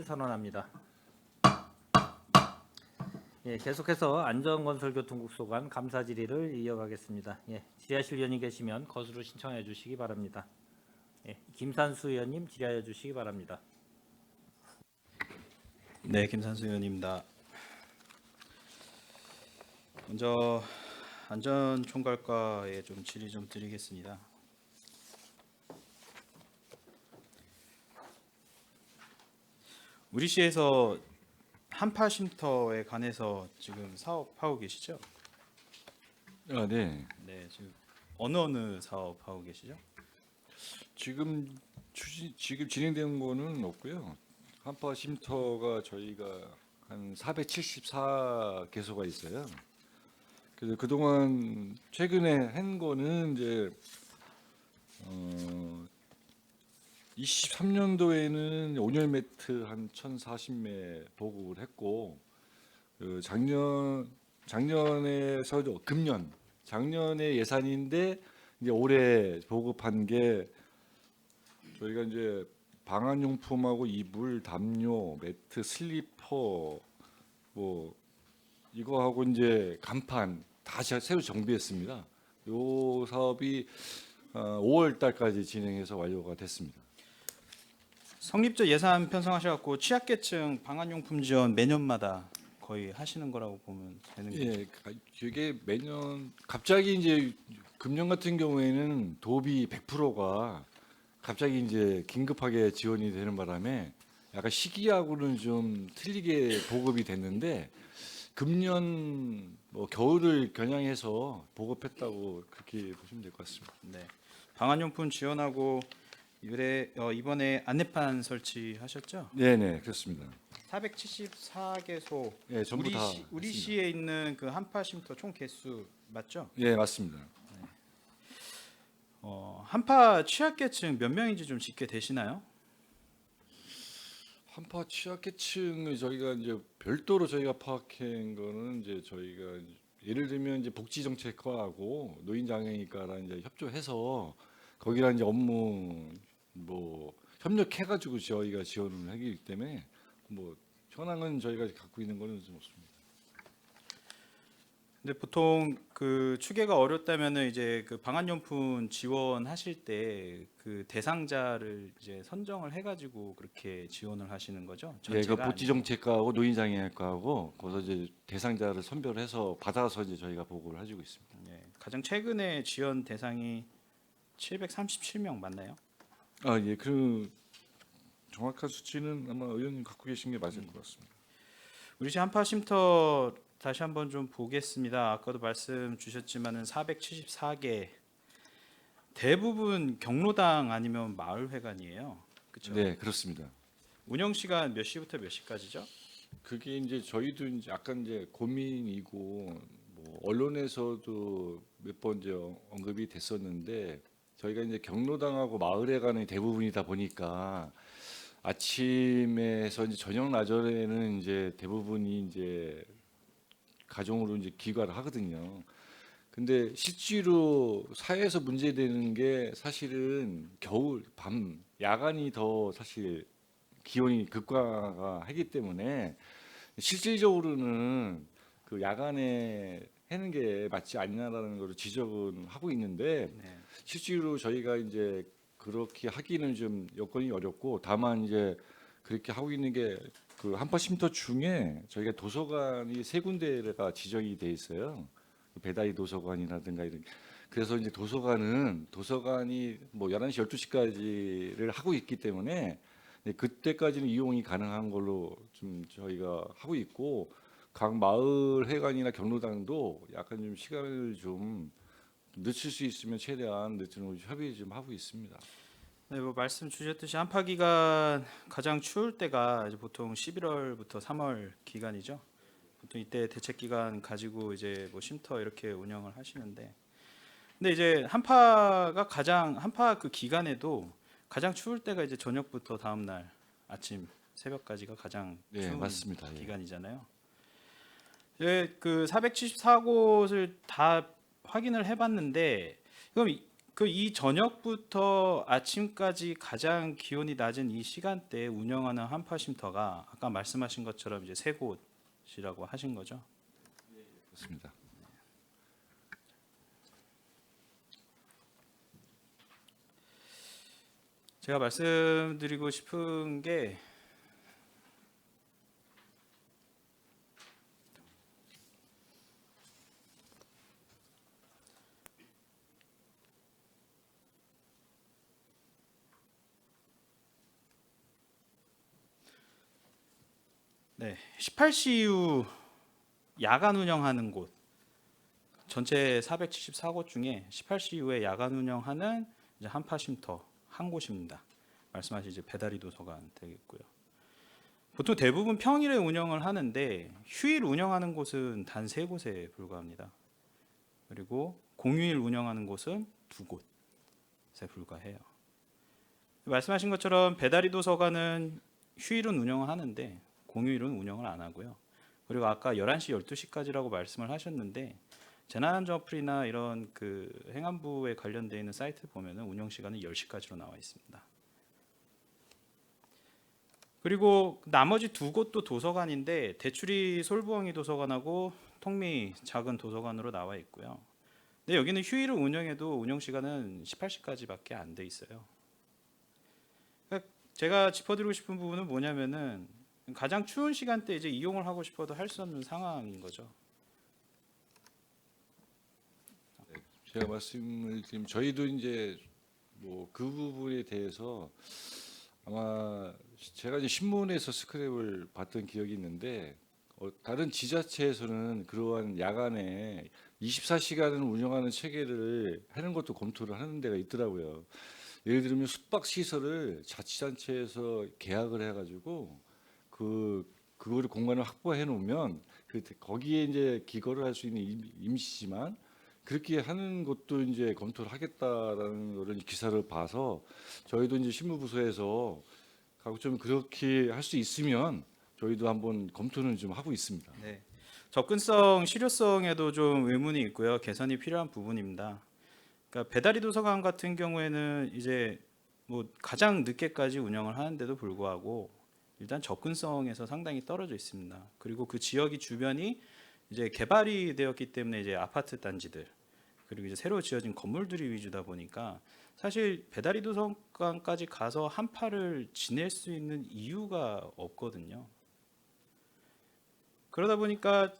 선언합니다. 예, 계속해서 안전건설교통국소관 감사 질의를 이어가겠습니다. 예, 질의하실 의원이 계시면 거수로 신청해 주시기 바랍니다. 예, 김산수 의원님 질의하여 주시기 바랍니다. 네, 김산수 의원입니다. 먼저 안전총괄과에 좀 질의 좀 드리겠습니다. 우리 시에서 한파 쉼터에 관해서 지금 사업하고 계시죠? 네. 네, 지금 어느 사업하고 계시죠? 지금 진행되는 거는 없고요. 한파 쉼터가 저희가 한 474개소가 있어요. 그래서 그동안 최근에 한 거는 이제 23년도에는 온열 매트 한 1,040매 보급을 했고, 그 작년에서도 작년에 예산인데 이제 올해 보급한 게 저희가 이제 방한용품하고 이불, 담요, 매트, 슬리퍼 뭐 이거 하고 이제 간판 다 새로 정비했습니다. 요 사업이 5월 달까지 진행해서 완료가 됐습니다. 성립적 예산 편성하셔갖고 취약계층 방한용품 지원 매년마다 거의 하시는 거라고 보면 되는 거죠. 예, 이게 매년 갑자기 이제 금년 같은 경우에는 도비 100%가 갑자기 이제 긴급하게 지원이 되는 바람에 약간 시기하고는 좀 틀리게 보급이 됐는데 금년 뭐 겨울을 겨냥해서 보급했다고 그렇게 보시면 될 것 같습니다. 네, 방한용품 지원하고 이번에 안내판 설치하셨죠? 네네 그렇습니다. 474개소. 예, 전부 다 우리 했습니다. 시에 있는 그 한파 쉼터 총 개수 맞죠? 예, 맞습니다. 한파 취약계층 몇 명인지 좀 집계 되시나요? 한파 취약계층을 저희가 이제 별도로 저희가 파악한 거는 이제 저희가 예를 들면 이제 복지정책과하고 노인장애인과랑 이제 협조해서 거기랑 이제 업무 뭐 협력해가지고 저희가 지원을 하기 때문에 뭐 현황은 저희가 갖고 있는 거는 좀 없습니다. 근데 보통 그 추계가 어렵다면은 이제 그 방한용품 지원하실 때 그 대상자를 이제 선정을 해가지고 그렇게 지원을 하시는 거죠? 예, 그 전체가 아니고. 복지정책과하고 노인장애인과하고 거기서 이제 대상자를 선별해서 받아서 이제 저희가 보고를 해주고 있습니다. 네, 가장 최근에 지원 대상이 737명 맞나요? 아, 예, 그 정확한 수치는 아마 의원님 갖고 계신 게 맞을 것 같습니다. 우리 시 한파 쉼터 다시 한번 좀 보겠습니다. 아까도 말씀 주셨지만은 474개 대부분 경로당 아니면 마을회관이에요. 그렇죠? 네, 그렇습니다. 운영 시간 몇 시부터 몇 시까지죠? 그게 이제 저희도 이제 약간 이제 고민이고 뭐 언론에서도 몇 번 이제 언급이 됐었는데 저희가 이제 경로당하고 마을회관이 대부분이다 보니까 아침에서 이제 저녁 나절에는 이제 대부분이 이제 가정으로 이제 귀가를 하거든요. 근데 실제로 사회에서 문제되는 게 사실은 겨울 밤 야간이 더 사실 기온이 급가가 하기 때문에 실질적으로는 그 야간에 하는 게 맞지 않냐라는 걸 지적은 하고 있는데 네. 실제로 저희가 이제 그렇게 하기는 좀 여건이 어렵고 다만 이제 그렇게 하고 있는 게 그 한파 쉼터 중에 저희가 도서관이 세 군데가 지정이 돼 있어요. 배다이 도서관이라든가 이런. 그래서 이제 도서관이 뭐 11시 12시까지를 하고 있기 때문에 그때까지는 이용이 가능한 걸로 좀 저희가 하고 있고 각 마을 회관이나 경로당도 약간 좀 시간을 좀 늦출 수 있으면 최대한 늦추는 협의 좀 하고 있습니다. 네, 뭐 말씀 주셨듯이 한파 기간 가장 추울 때가 이제 보통 11월부터 3월 기간이죠. 보통 이때 대책 기간 가지고 이제 뭐 쉼터 이렇게 운영을 하시는데, 근데 이제 한파 그 기간에도 가장 추울 때가 이제 저녁부터 다음 날 아침 새벽까지가 가장 네, 추운 맞습니다. 예. 기간이잖아요. 그 474곳을 다 확인을 해봤는데 그럼 그 이 저녁부터 아침까지 가장 기온이 낮은 이 시간대에 운영하는 한파 쉼터가 아까 말씀하신 것처럼 이제 세 곳이라고 하신 거죠. 그렇습니다. 제가 말씀드리고 싶은 게 네, 18시 이후 야간 운영하는 곳 전체 474곳 중에 18시 이후에 야간 운영하는 이제 한파 쉼터 한 곳입니다. 말씀하신 이제 배달이 도서관 되겠고요. 보통 대부분 평일에 운영을 하는데 휴일 운영하는 곳은 단 세 곳에 불과합니다. 그리고 공휴일 운영하는 곳은 두 곳에 불과해요. 말씀하신 것처럼 배달이 도서관은 휴일은 운영을 하는데 공휴일은 운영을 안 하고요. 그리고 아까 11시, 12시까지라고 말씀을 하셨는데 재난안전어플이나 이런 그 행안부에 관련되어 있는 사이트 보면은 운영 시간은 10시까지로 나와 있습니다. 그리고 나머지 두 곳도 도서관인데 대출이 솔부엉이 도서관하고 통미 작은 도서관으로 나와 있고요. 근데 여기는 휴일을 운영해도 운영 시간은 18시까지밖에 안 돼 있어요. 그러니까 제가 짚어드리고 싶은 부분은 뭐냐면은 가장 추운 시간대 이제 이용을 하고 싶어도 할 수 없는 상황인 거죠. 제가 말씀을 드리면 저희도 이제 뭐 그 부분에 대해서 아마 제가 이제 신문에서 스크랩을 봤던 기억이 있는데 다른 지자체에서는 그러한 야간에 24시간을 운영하는 체계를 하는 것도 검토를 하는 데가 있더라고요. 예를 들면 숙박 시설을 자치단체에서 계약을 해가지고 그거를 공간을 확보해 놓으면 거기에 이제 기거를 할 수 있는 임시지만 그렇게 하는 것도 이제 검토를 하겠다라는 그런 기사를 봐서 저희도 이제 신무부서에서 가고 좀 그렇게 할 수 있으면 저희도 한번 검토는 좀 하고 있습니다. 네. 접근성, 실효성에도 좀 의문이 있고요. 개선이 필요한 부분입니다. 그러니까 배달이 도서관 같은 경우에는 이제 뭐 가장 늦게까지 운영을 하는데도 불구하고 일단 접근성에서 상당히 떨어져 있습니다. 그리고 그 지역이 주변이 이제 개발이 되었기 때문에 이제 아파트 단지들 그리고 이제 새로 지어진 건물들이 위주다 보니까 사실 배달이 도서관까지 가서 한파를 지낼 수 있는 이유가 없거든요. 그러다 보니까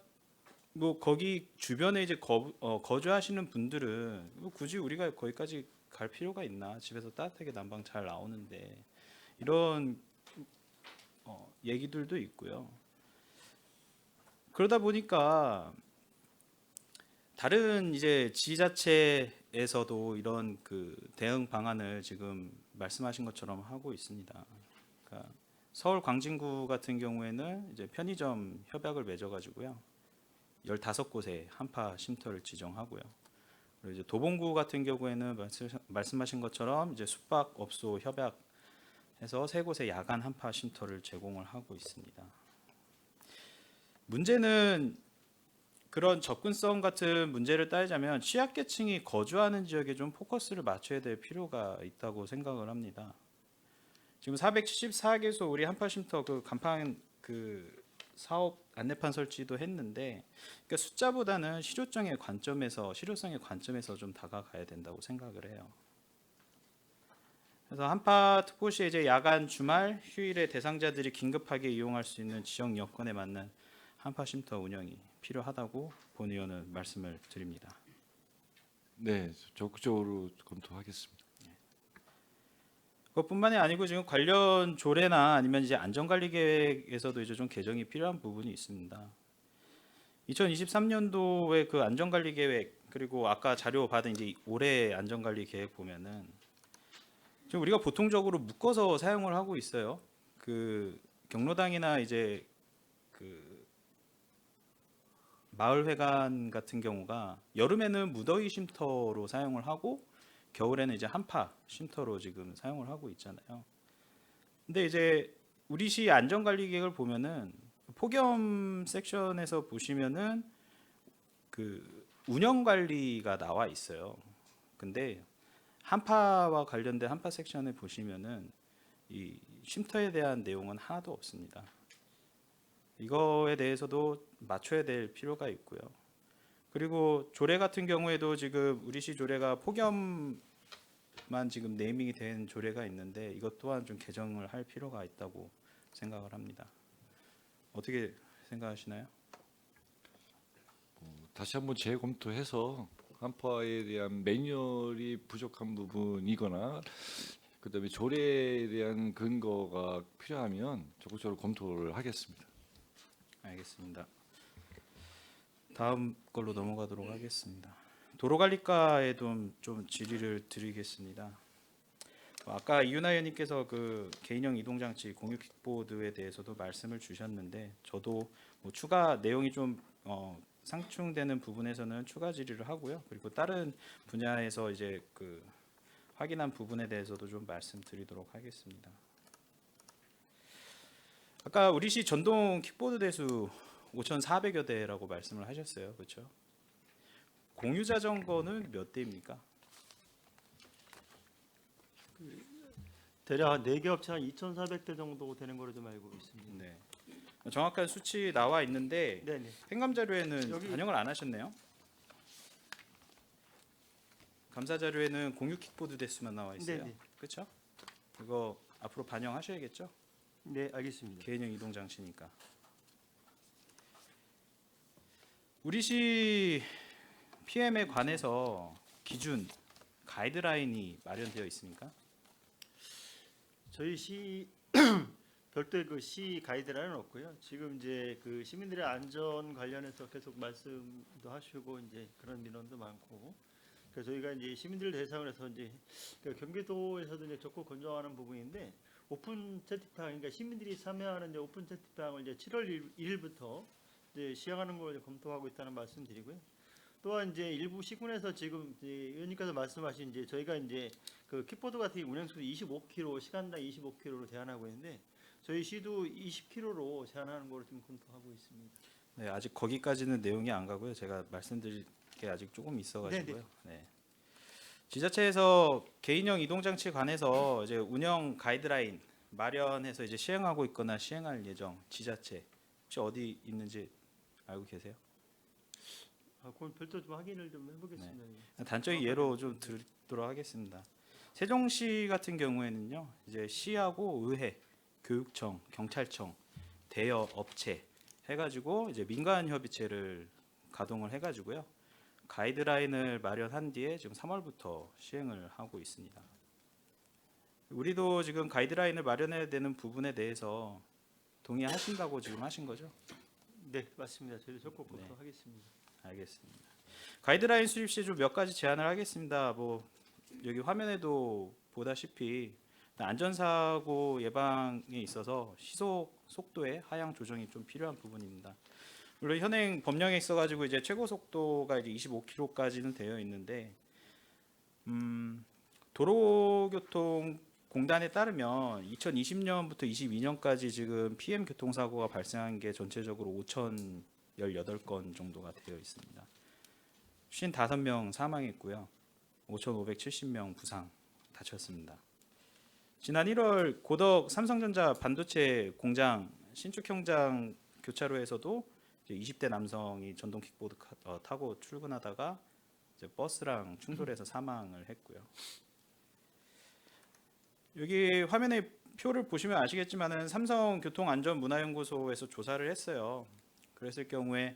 뭐 거기 주변에 이제 거주하시는 분들은 뭐 굳이 우리가 거기까지 갈 필요가 있나? 집에서 따뜻하게 난방 잘 나오는데 이런 얘기들도 있고요. 그러다 보니까 다른 이제 지자체에서도 이런 그 대응 방안을 지금 말씀하신 것처럼 하고 있습니다. 그러니까 서울 광진구 같은 경우에는 이제 편의점 협약을 맺어가지고요. 15곳에 한파 쉼터를 지정하고요. 그리고 이제 도봉구 같은 경우에는 말씀하신 것처럼 이제 숙박업소 협약해서 3곳에 야간 한파 쉼터를 제공을 하고 있습니다. 문제는 그런 접근성 같은 문제를 따지자면 취약계층이 거주하는 지역에 좀 포커스를 맞춰야 될 필요가 있다고 생각을 합니다. 지금 474개소 우리 한파쉼터 그 간판 그 사업 안내판 설치도 했는데 그러니까 숫자보다는 실효성의 관점에서 좀 다가가야 된다고 생각을 해요. 그래서 한파 특보 시에 이제 야간 주말 휴일에 대상자들이 긴급하게 이용할 수 있는 지역 여건에 맞는 한파 쉼터 운영이 필요하다고 본 의원은 말씀을 드립니다. 네, 적극적으로 검토하겠습니다. 그것뿐만이 아니고 지금 관련 조례나 아니면 이제 안전관리 계획에서도 이제 좀 개정이 필요한 부분이 있습니다. 2023년도에 그 안전관리 계획 그리고 아까 자료 받은 이제 올해 안전관리 계획 보면은 지금 우리가 보통적으로 묶어서 사용을 하고 있어요. 그 경로당이나 이제 그 마을회관 같은 경우가 여름에는 무더위 쉼터로 사용을 하고 겨울에는 이제 한파 쉼터로 지금 사용을 하고 있잖아요. 근데 이제 우리 시 안전관리 계획을 보면은 폭염 섹션에서 보시면은 그 운영 관리가 나와 있어요. 근데 한파와 관련된 한파 섹션에 보시면은 이 쉼터에 대한 내용은 하나도 없습니다. 이거에 대해서도 맞춰야 될 필요가 있고요. 그리고 조례 같은 경우에도 지금 우리시 조례가 폭염만 지금 네이밍이 된 조례가 있는데 이것 또한 좀 개정을 할 필요가 있다고 생각을 합니다. 어떻게 생각하시나요? 다시 한번 재검토해서 한파에 대한 매뉴얼이 부족한 부분이거나 그다음에 조례에 대한 근거가 필요하면 적극적으로 검토를 하겠습니다. 알겠습니다. 다음 걸로 넘어가도록 하겠습니다. 도로관리과에 좀 질의를 드리겠습니다. 아까 이윤아 의원님께서 그 개인형 이동장치 공유 킥보드에 대해서도 말씀을 주셨는데 저도 뭐 추가 내용이 좀 상충되는 부분에서는 추가 질의를 하고요. 그리고 다른 분야에서 이제 그 확인한 부분에 대해서도 좀 말씀드리도록 하겠습니다. 아까 우리시 전동 킥보드 대수 5,400여 대라고 말씀을 하셨어요. 그렇죠? 공유 자전거는 몇 대입니까? 대략 4개 업체 한 2,400대 정도 되는 거로 좀 알고 있습니다. 네. 정확한 수치 나와 있는데 네네. 행감 자료에는 여기- 반영을 안 하셨네요. 감사 자료에는 공유 킥보드 대수만 나와 있어요. 네네. 그렇죠? 이거 앞으로 반영하셔야겠죠? 네, 알겠습니다. 개인형 이동 장치니까. 우리시 PM에 관해서 기준 가이드라인이 마련되어 있습니까? 저희 시 별도의 그 시 가이드라인은 없고요. 지금 이제 그 시민들의 안전 관련해서 계속 말씀도 하시고 이제 그런 민원도 많고. 그래서 저희가 이제 시민들 대상으로 해서 이제 그 경기도에서도 이제 적극 권장하는 부분인데 오픈 채팅방, 그러니까 시민들이 참여하는 이제 오픈 채팅방을 이제 7월 1일부터 이제 시행하는 걸 검토하고 있다는 말씀드리고요. 또한 이제 일부 시군에서 지금 이제 의원님께서 말씀하신 이제 저희가 이제 그 킥보드 같은 경우 운행 속도 25km 시간당 25km로 제한하고 있는데 저희 시도 20km로 제한하는 걸 좀 검토하고 있습니다. 네, 아직 거기까지는 내용이 안 가고요. 제가 말씀드릴 게 아직 조금 있어가지고요. 네. 지자체에서 개인형 이동 장치에 관해서 이제 운영 가이드라인 마련해서 이제 시행하고 있거나 시행할 예정 지자체 혹시 어디 있는지 알고 계세요? 그건 별도 좀 확인을 좀 해보겠습니다. 단적인 예로 좀 드리도록 하겠습니다. 세종시 같은 경우에는요, 이제 시하고 의회, 교육청, 경찰청, 대여 업체 해가지고 이제 민간 협의체를 가동을 해가지고요, 가이드라인을 마련한 뒤에 지금 3월부터 시행을 하고 있습니다. 우리도 지금 가이드라인을 마련해야 되는 부분에 대해서 동의하신다고 지금 하신 거죠? 네, 맞습니다. 저희도 적극 네. 검토하겠습니다. 알겠습니다. 가이드라인 수립 시 좀 몇 가지 제안을 하겠습니다. 뭐 여기 화면에도 보다시피 안전사고 예방에 있어서 시속 속도의 하향 조정이 좀 필요한 부분입니다. 물론 현행 법령에 있어가지고 이제 최고 속도가 이제 25km까지는 되어 있는데 도로교통공단에 따르면 2020년부터 22년까지 지금 PM 교통사고가 발생한 게 전체적으로 5,018건 정도가 되어 있습니다. 55명 사망했고요. 5,570명 부상 다쳤습니다. 지난 1월 고덕 삼성전자 반도체 공장 신축 현장 교차로에서도 이제 20대 남성이 전동 킥보드 타고 출근하다가 이제 버스랑 충돌해서 사망을 했고요. 여기 화면에 표를 보시면 아시겠지만은 삼성교통안전문화연구소에서 조사를 했어요. 그랬을 경우에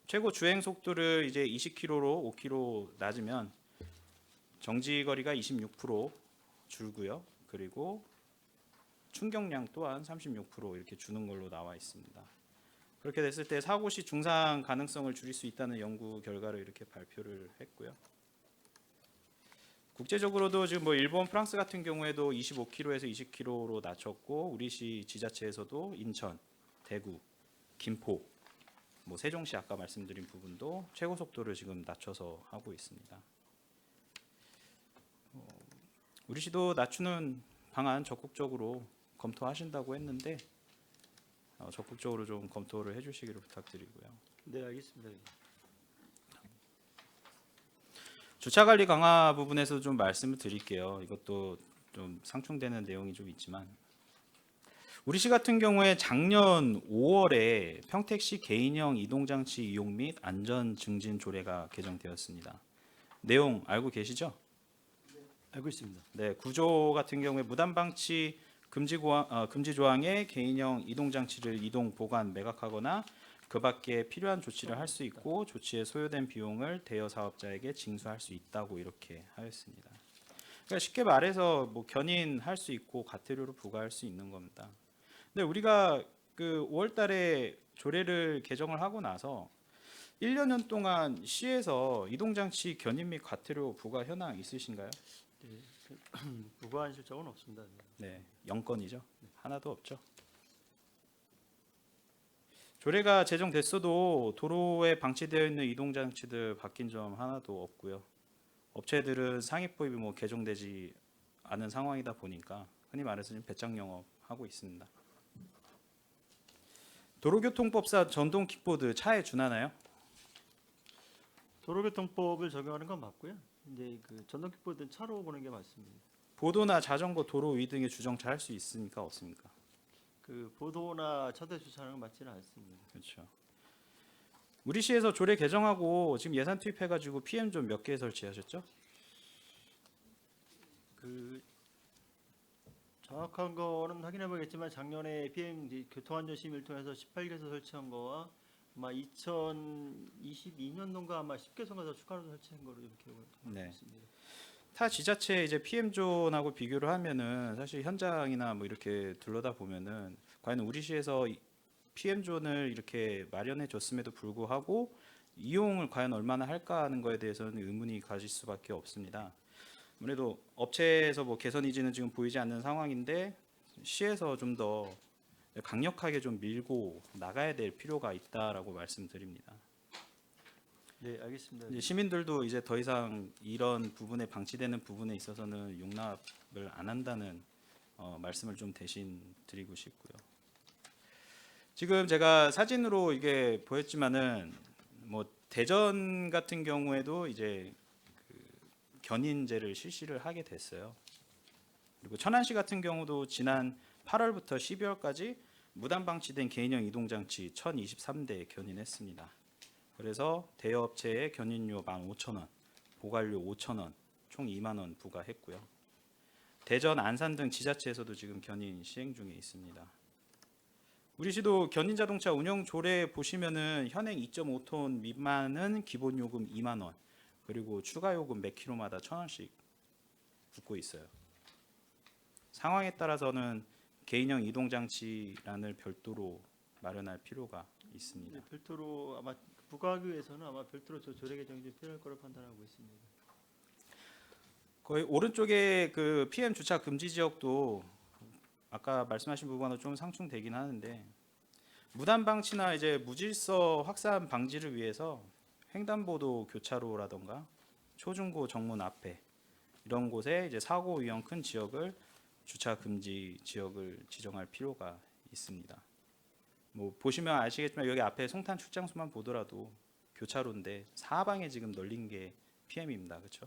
최고 주행 속도를 이제 20km로 5km 낮으면 정지 거리가 26% 줄고요. 그리고 충격량 또한 36% 이렇게 주는 걸로 나와 있습니다. 그렇게 됐을 때 사고 시 중상 가능성을 줄일 수 있다는 연구 결과를 이렇게 발표를 했고요. 국제적으로도 지금 뭐 일본, 프랑스 같은 경우에도 25km에서 20km로 낮췄고 우리시 지자체에서도 인천, 대구, 김포, 뭐 세종시 아까 말씀드린 부분도 최고 속도를 지금 낮춰서 하고 있습니다. 우리시도 낮추는 방안 적극적으로 검토하신다고 했는데 적극적으로 좀 검토를 해주시기를 부탁드리고요. 네, 알겠습니다. 주차 관리 강화 부분에서 좀 말씀을 드릴게요. 이것도 좀 상충되는 내용이 좀 있지만 우리시 같은 경우에 작년 5월에 평택시 개인형 이동장치 이용 및 안전 증진 조례가 개정되었습니다. 내용 알고 계시죠? 알고 있습니다. 네, 구조 같은 경우에 무단 방치 금지 조항에 개인형 이동장치를 이동, 보관, 매각하거나 그 밖에 필요한 조치를 할 수 있고 조치에 소요된 비용을 대여 사업자에게 징수할 수 있다고 이렇게 하였습니다. 그러니까 쉽게 말해서 뭐 견인할 수 있고 과태료를 부과할 수 있는 겁니다. 근데 우리가 그 5월달에 조례를 개정을 하고 나서 1년 동안 시에서 이동장치 견인 및 과태료 부과 현황 있으신가요? 무고한 실적은 없습니다. 네, 0건이죠. 하나도 없죠. 조례가 제정됐어도 도로에 방치되어 있는 이동장치들 바뀐 점 하나도 없고요. 업체들은 상위법이 뭐 개정되지 않은 상황이다 보니까 흔히 말해서 지금 배짱 영업하고 있습니다. 도로교통법상 전동 킥보드 차에 준하나요? 도로교통법을 적용하는 건 맞고요. 이제 그 전동킥보드는 차로 보는 게 맞습니다. 보도나 자전거, 도로 위 등의 주정차 할 수 있습니까? 없습니까? 그 보도나 차대 주차하는 건 맞지는 않습니다. 그렇죠. 우리 시에서 조례 개정하고 지금 예산 투입해가지고 PM존 몇 개 설치하셨죠? 그 정확한 거는 확인해 보겠지만 작년에 PM 이제 교통안전심의를 통해서 18개소 설치한 거와 아마 2022년도인가 아마 10개소가 더 추가로 설치한 거로 좀 기억을 하고 네. 있습니다. 타 지자체 이제 PM존하고 비교를 하면은 사실 현장이나 뭐 이렇게 둘러다 보면은 과연 우리 시에서 PM존을 이렇게 마련해 줬음에도 불구하고 이용을 과연 얼마나 할까 하는 거에 대해서는 의문이 가질 수밖에 없습니다. 아무래도 업체에서 뭐 개선 의지는 지금 보이지 않는 상황인데 시에서 좀 더 강력하게 좀 밀고 나가야 될 필요가 있다라고 말씀드립니다. 네, 알겠습니다. 이제 시민들도 이제 더 이상 이런 부분에 방치되는 부분에 있어서는 용납을 안 한다는 말씀을 좀 대신 드리고 싶고요. 지금 제가 사진으로 이게 보였지만은 뭐 대전 같은 경우에도 이제 그 견인제를 실시를 하게 됐어요. 그리고 천안시 같은 경우도 지난 8월부터 12월까지 무단 방치된 개인형 이동장치 1023대 견인했습니다. 그래서 대여업체에 견인료 15,000원, 보관료 5,000원, 총 2만 원 부과했고요. 대전, 안산 등 지자체에서도 지금 견인 시행 중에 있습니다. 우리 시도 견인 자동차 운영 조례 보시면은 현행 2.5톤 미만은 기본 요금 2만 원, 그리고 추가 요금 몇 킬로마다 1,000원씩 붙고 있어요. 상황에 따라서는 개인형 이동장치란을 별도로 마련할 필요가 있습니다. 네, 별도로 아마 부과하기 위해서는 아마 별도로 저 조례 개정이 좀 필요할 거로 판단하고 있습니다. 거의 오른쪽에 그 PM 주차 금지 지역도 아까 말씀하신 부분과 좀 상충되긴 하는데 무단 방치나 이제 무질서 확산 방지를 위해서 횡단보도 교차로라던가 초중고 정문 앞에 이런 곳에 이제 사고 위험 큰 지역을 주차 금지 지역을 지정할 필요가 있습니다. 뭐 보시면 아시겠지만 여기 앞에 송탄 출장소만 보더라도 교차로인데 사방에 지금 널린 게 PM입니다. 그렇죠?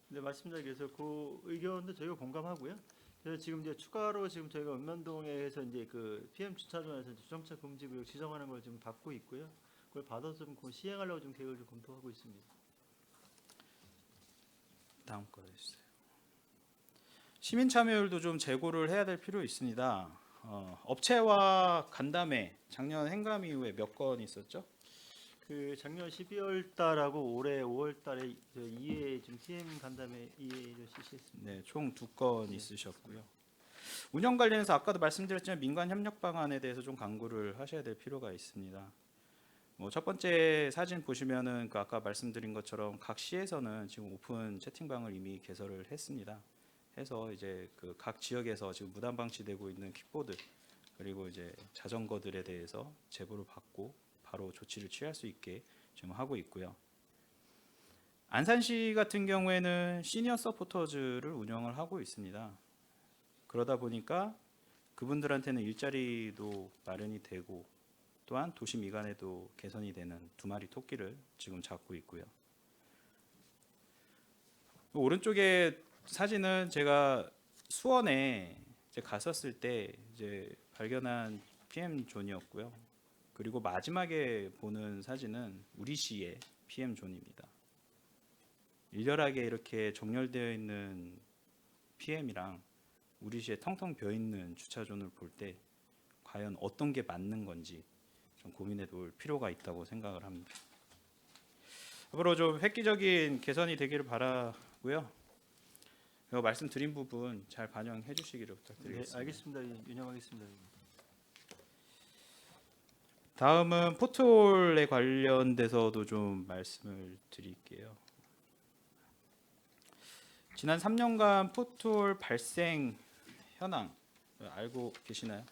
네, 맞습니다. 그래서 그 의견도 저희가 공감하고요. 그래서 지금 이제 추가로 지금 저희가 읍면동에서 이제 그 PM 주차장에서 주정차 금지 구역 지정하는 걸 지금 받고 있고요. 그걸 받아서 좀 시행하려고 좀 계획을 좀 검토하고 있습니다. 다음 거 해주세요. 시민 참여율도 좀 제고를 해야 될 필요 있습니다. 업체와 간담회 작년 행감 이후에 몇 건 있었죠? 그 작년 12월 달하고 올해 5월 달에 2회 좀 TM 간담회 2회를 실시했습니다. 네, 총 2건 있으셨고요. 운영 관련해서 아까도 말씀드렸지만 민관 협력 방안에 대해서 좀 강구를 하셔야 될 필요가 있습니다. 뭐 첫 번째 사진 보시면은 그 아까 말씀드린 것처럼 각 시에서는 지금 오픈 채팅방을 이미 개설을 했습니다. 해서 이제 그 각 지역에서 지금 무단 방치되고 있는 킥보드 그리고 이제 자전거들에 대해서 제보를 받고 바로 조치를 취할 수 있게 지금 하고 있고요. 안산시 같은 경우에는 시니어 서포터즈를 운영을 하고 있습니다. 그러다 보니까 그분들한테는 일자리도 마련이 되고 또한 도시 미관에도 개선이 되는 두 마리 토끼를 지금 잡고 있고요. 오른쪽에 사진은 제가 수원에 이제 갔었을 때 이제 발견한 PM 존이었고요. 그리고 마지막에 보는 사진은 우리시의 PM 존입니다. 일렬하게 이렇게 정렬되어 있는 PM이랑 우리시에 텅텅 비어 있는 주차존을 볼 때 과연 어떤 게 맞는 건지 좀 고민해 볼 필요가 있다고 생각을 합니다. 앞으로 좀 획기적인 개선이 되기를 바라고요. 말씀드린 부분 잘 반영해 주시기를 네, 부탁드리겠습니다. 알겠습니다. 예, 운영하겠습니다. 다음은 포톨에 관련돼서도 좀 말씀을 드릴게요. 지난 3년간 포톨 발생 현황 알고 계시나요?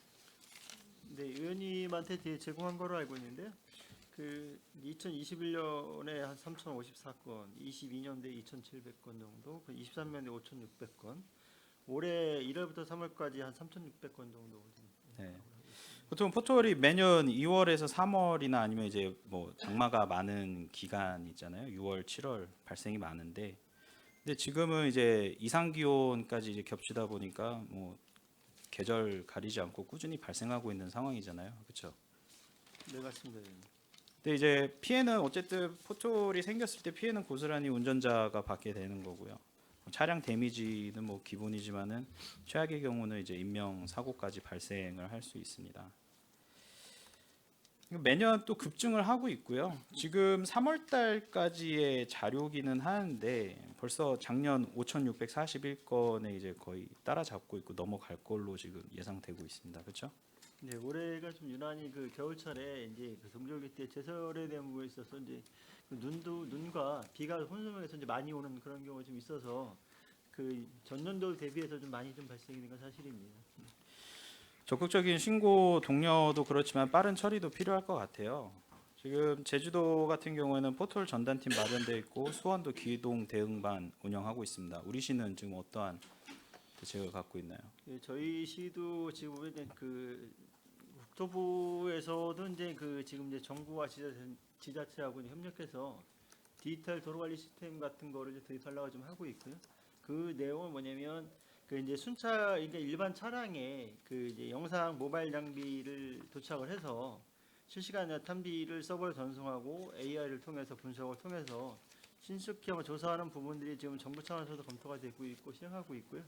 네, 의원님한테 제공한 거로 알고 있는데요. 그 2021년에 한 3,054건, 22년도에 2,700건 정도, 23년에 5,600건, 올해 1월부터 3월까지 한 3,600건 정도. 네. 보통 포톨이 매년 2월에서 3월이나 아니면 이제 뭐 장마가 많은 기간 있잖아요. 6월, 7월 발생이 많은데, 근데 지금은 이제 이상 기온까지 이제 겹치다 보니까 뭐 계절 가리지 않고 꾸준히 발생하고 있는 상황이잖아요. 그렇죠? 네, 맞습니다. 근데 이제 피해는 어쨌든 포톨이 생겼을 때 피해는 고스란히 운전자가 받게 되는 거고요. 차량 데미지는 뭐 기본이지만은 최악의 경우는 이제 인명 사고까지 발생을 할 수 있습니다. 매년 또 급증을 하고 있고요. 지금 3월 달까지의 자료기는 하는데 벌써 작년 5,641건에 이제 거의 따라잡고 있고 넘어갈 걸로 지금 예상되고 있습니다. 그렇죠? 네, 올해가 좀 유난히 그 겨울철에 이제 그 동절기 때 제설에 대한 부분에 있어서 이제 그 눈과 비가 혼수면에서 이제 많이 오는 그런 경우가 좀 있어서 그 전년도 대비해서 좀 많이 좀 발생이 된 건 사실입니다. 적극적인 신고 독려도 그렇지만 빠른 처리도 필요할 것 같아요. 지금 제주도 같은 경우에는 포털 전담팀 마련되어 있고 수원도 기동 대응반 운영하고 있습니다. 우리 시는 지금 어떠한 대책을 갖고 있나요? 예, 저희 시도 지금 보면 그 국토부에서도 이제 그 지금 이제 정부와 지자체하고 이제 협력해서 디지털 도로관리 시스템 같은 거를 이제 도입하려고 좀 하고 있고요. 그 내용은 뭐냐면 그 이제 순차 그러니까 일반 차량에 그 이제 영상 모바일 장비를 도착을 해서 실시간 탐비를 서버에 전송하고 AI를 통해서 분석을 통해서 신속히 한번 조사하는 부분들이 지금 정부 차원에서도 검토가 되고 있고 시행하고 있고요.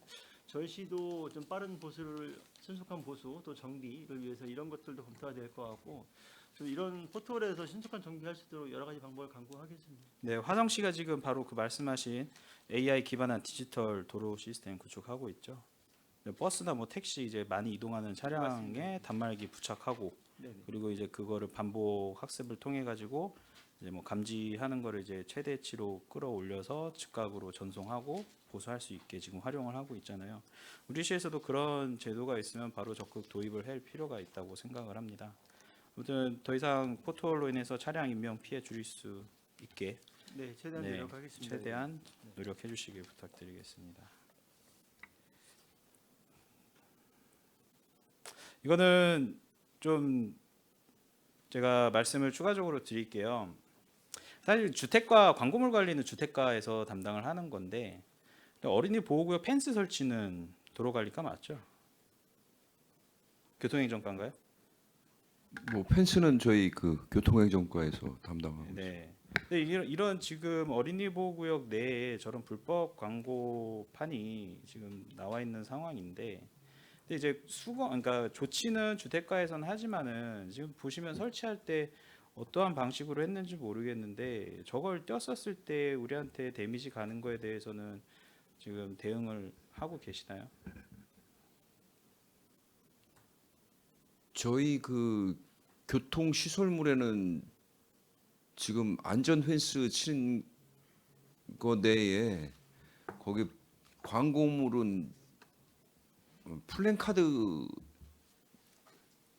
저희 시도 좀 빠른 보수를 신속한 보수 또 정비를 위해서 이런 것들도 검토가 될 것 같고 좀 이런 포털에서 신속한 정비할 수 있도록 여러 가지 방법을 강구하겠습니다. 네, 화성 씨가 지금 바로 그 말씀하신 AI 기반한 디지털 도로 시스템 구축하고 있죠. 버스나 뭐 택시 이제 많이 이동하는 차량에 단말기 부착하고 네, 그리고 이제 그거를 반복 학습을 통해 가지고 이제 뭐 감지하는 거를 이제 최대치로 끌어올려서 즉각으로 전송하고 보수할 수 있게 지금 활용을 하고 있잖아요. 우리 시에서도 그런 제도가 있으면 바로 적극 도입을 할 필요가 있다고 생각을 합니다. 아무튼 더 이상 포털로 인해서 차량 인명 피해 줄일 수 있게 네, 최대한 네, 노력하겠습니다. 최대한 노력해 주시길 부탁드리겠습니다. 이거는 좀 제가 말씀을 추가적으로 드릴게요. 사실 주택가 광고물 관리는 주택가에서 담당을 하는 건데 어린이 보호구역 펜스 설치는 도로관리과 맞죠? 교통행정과인가요? 뭐 펜스는 저희 그 교통행정과에서 담당하고 있습니다. 네. 근데 이런 지금 어린이 보호구역 내에 저런 불법 광고판이 지금 나와 있는 상황인데, 근데 이제 그러니까 조치는 주택가에서는 하지만은 지금 보시면 설치할 때 어떠한 방식으로 했는지 모르겠는데 저걸 떼었었을 때 우리한테 데미지 가는 거에 대해서는 지금 대응을 하고 계시나요? 저희 그 교통 시설물에는 지금 안전 펜스 친 거 내에 거기 광고물은 플랜카드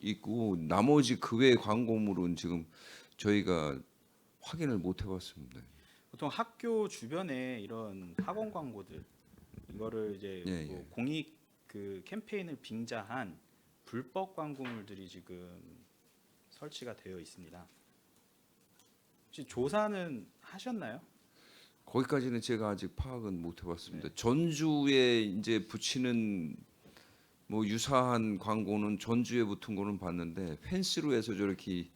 있고 나머지 그 외 광고물은 지금 저희가 확인을 못 해봤습니다. 보통 학교 주변에 이런 학원 광고들 이거를 이제 예, 뭐 예. 공익 그 캠페인을 빙자한 불법 광고물들이 지금 설치가 되어 있습니다. 혹시 조사는 하셨나요? 거기까지는 제가 아직 파악은 못 해봤습니다. 전주에 이제 붙이는 뭐 유사한 광고는 전주에 붙은 거는 봤는데 펜스로 해서 저렇게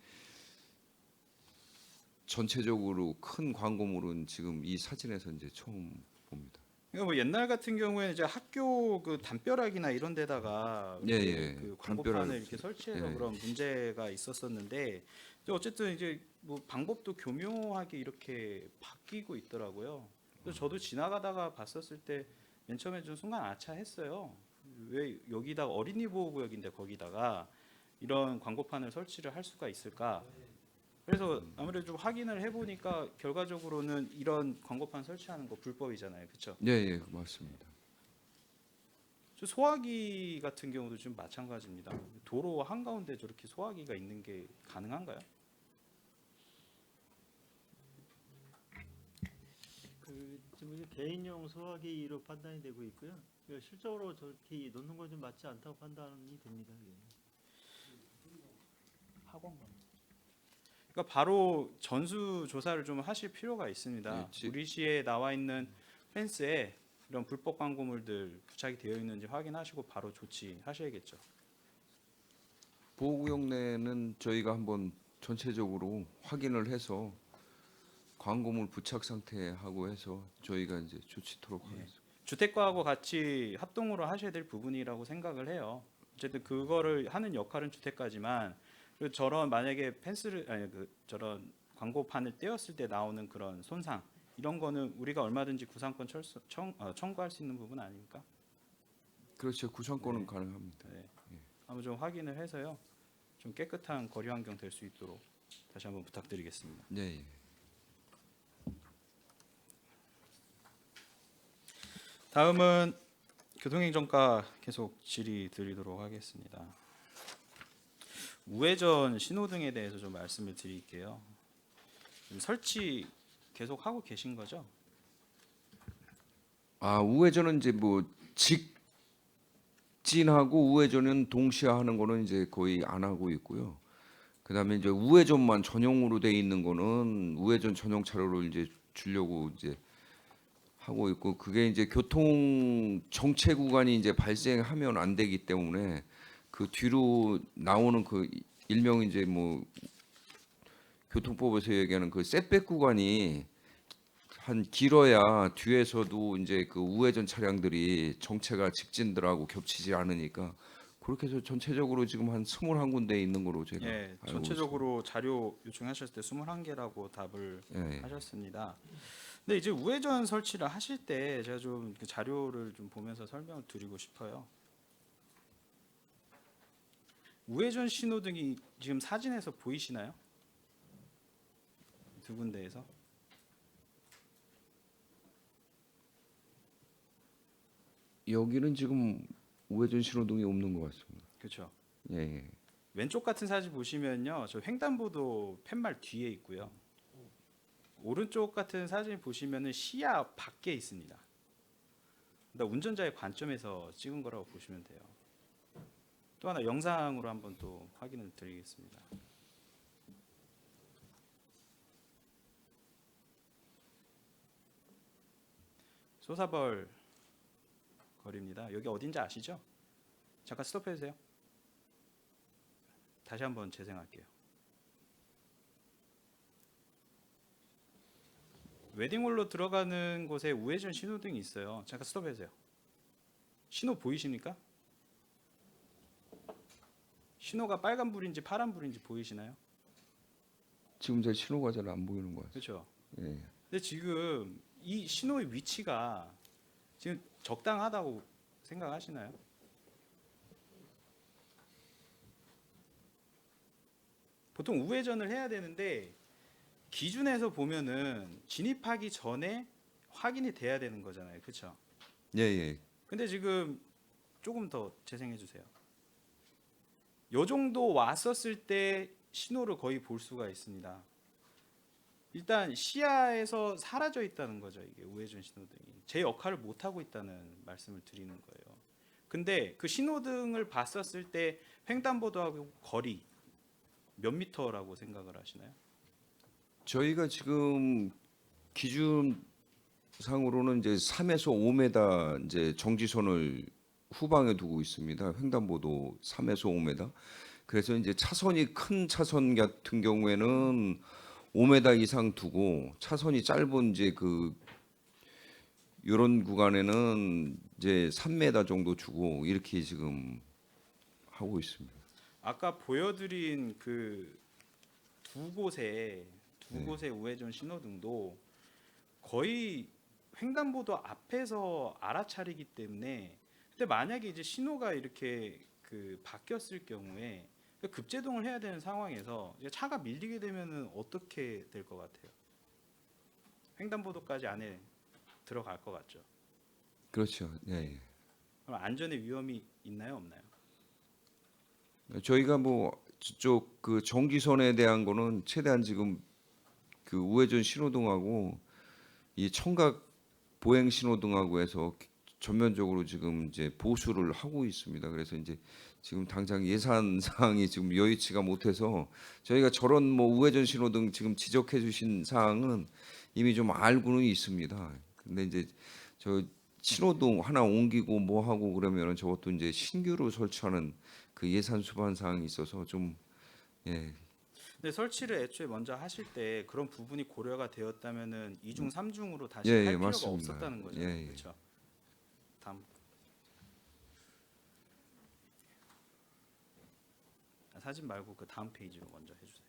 전체적으로 큰 광고물은 지금 이 사진에서 이제 처음 봅니다. 그러니까 뭐 옛날 같은 경우에는 이제 학교 그 담벼락이나 이런 데다가 예, 예. 그 담벼락. 광고판을 이렇게 설치해서 예. 그런 문제가 있었었는데 이제 어쨌든 이제 뭐 방법도 교묘하게 이렇게 바뀌고 있더라고요. 그래서 저도 지나가다가 봤었을 때 맨 처음에 좀 순간 아차했어요. 왜 여기다가 어린이 보호구역인데 거기다가 이런 광고판을 설치를 할 수가 있을까? 그래서 아무래도 좀 확인을 해보니까 결과적으로는 이런 광고판 설치하는 거 불법이잖아요, 그렇죠? 예, 예, 맞습니다. 저 소화기 같은 경우도 좀 마찬가지입니다. 도로 한가운데 저렇게 소화기가 있는 게 가능한가요? 그 지금 이게 개인용 소화기로 판단이 되고 있고요. 그러니까 실적으로 저렇게 놓는 건 좀 맞지 않다고 판단이 됩니다. 예. 그러니까 바로 전수 조사를 좀 하실 필요가 있습니다. 네, 우리 시에 나와 있는 펜스에 이런 불법 광고물들 부착이 되어 있는지 확인하시고 바로 조치하셔야겠죠. 보호구역 내는 저희가 한번 전체적으로 확인을 해서 광고물 부착 상태하고 해서 저희가 이제 조치토록 하겠습니다. 주택과하고 같이 합동으로 하셔야 될 부분이라고 생각을 해요. 어쨌든 그거를 하는 역할은 주택가지만 그리고 저런 만약에 펜스를 아니 그 저런 광고판을 떼었을 때 나오는 그런 손상 이런 거는 우리가 얼마든지 구상권 청구할 수 있는 부분 아닙니까? 그렇죠. 구상권은 가능합니다. 네. 한번 좀 확인을 해서요. 좀 깨끗한 거리 환경 될 수 있도록 다시 한번 부탁드리겠습니다. 네, 예. 다음은 교통행정과 계속 질의 드리도록 하겠습니다. 우회전 신호등에 대해서 좀 말씀을 드릴게요. 설치 계속 하고 계신 거죠? 아, 우회전은 이제 뭐 직진하고 우회전은 동시에 하는 거는 이제 거의 안 하고 있고요. 그다음에 이제 우회전만 전용으로 돼 있는 거는 우회전 전용 차로를 이제 주려고 이제 하고 있고 그게 이제 교통 정체 구간이 이제 발생하면 안 되기 때문에 그 뒤로 나오는 그 일명 이제 뭐 교통법에서 얘기하는 그 셋백 구간이 한 길어야 뒤에서도 이제 그 우회전 차량들이 정체가 직진들하고 겹치지 않으니까 그렇게 해서 전체적으로 지금 한 21군데 있는 거로 제가 예, 알고 전체적으로 자료 요청하셨을 때 21개라고 답을 있습니다. 예, 예. 하셨습니다. 근데 이제 우회전 설치를 하실 때 제가 좀 그 자료를 좀 보면서 설명을 드리고 싶어요. 우회전 신호등이 지금 사진에서 보이시나요? 두 군데에서? 여기는 지금 우회전 신호등이 없는 것 같습니다. 그렇죠. 예, 예. 왼쪽 같은 사진 보시면요, 저 횡단보도 팻말 뒤에 있고요. 오른쪽 같은 사진 보시면은 시야 밖에 있습니다. 그러니까 운전자의 관점에서 찍은 거라고 보시면 돼요. 또 하나 영상으로 한번 또 확인을 드리겠습니다. 소사벌 거리입니다. 여기 어딘지 아시죠? 잠깐 스톱해 주세요. 다시 한번 재생할게요. 웨딩홀로 들어가는 곳에 우회전 신호등이 있어요. 잠깐 스톱해 주세요. 신호 보이십니까? 신호가 빨간불인지 파란불인지 보이시나요? 지금 제 신호가 잘 안 보이는 것 같아요. 그렇죠. 예. 근데 지금 이 신호의 위치가 지금 적당하다고 생각하시나요? 보통 우회전을 해야 되는데 기준에서 보면은 진입하기 전에 확인이 돼야 되는 거잖아요. 그렇죠? 예, 예. 근데 지금 조금 더 재생해 주세요. 요 정도 왔었을 때 신호를 거의 볼 수가 있습니다. 일단 시야에서 사라져 있다는 거죠. 이게 우회전 신호등이 제 역할을 못 하고 있다는 말씀을 드리는 거예요. 근데 그 신호등을 봤었을 때 횡단보도하고 거리 몇 미터라고 생각을 하시나요? 저희가 지금 기준 상으로는 이제 3에서 5m 이제 정지선을 후방에 두고 있습니다. 횡단보도 3에서 5m. 그래서 이제 차선이 큰 차선 같은 경우에는 5m 이상 두고 차선이 짧은 이제 그 이런 구간에는 이제 3m 정도 주고 이렇게 지금 하고 있습니다. 아까 보여드린 그 두 곳의 우회전 신호등도 거의 횡단보도 앞에서 알아차리기 때문에, 근데 만약에 이제 신호가 이렇게 그 바뀌었을 경우에 급제동을 해야 되는 상황에서 이제 차가 밀리게 되면은 어떻게 될 것 같아요? 횡단보도까지 안에 들어갈 것 같죠? 그렇죠. 예, 그럼 안전에 위험이 있나요, 없나요? 예. 저희가 뭐 저쪽 그 정지선에 대한 거는 최대한 지금 그 우회전 신호등하고 이 청각 보행 신호등하고 해서 전면적으로 지금 이제 보수를 하고 있습니다. 그래서 이제 지금 당장 예산 사항이 지금 여의치가 못해서 저희가 저런 뭐 우회전 신호등 지금 지적해 주신 사항은 이미 좀 알고는 있습니다. 근데 이제 저 신호등 하나 옮기고 뭐 하고 그러면은 저것도 이제 신규로 설치하는 그 예산 수반 사항이 있어서 좀 예. 근데 설치를 애초에 먼저 하실 때 그런 부분이 고려가 되었다면은 2중 3중으로 다시 예, 할 예, 필요가 맞습니다. 없었다는 거죠. 예, 예. 그렇죠. 다음. 사진 말고 그 다음 페이지로 먼저 해주세요.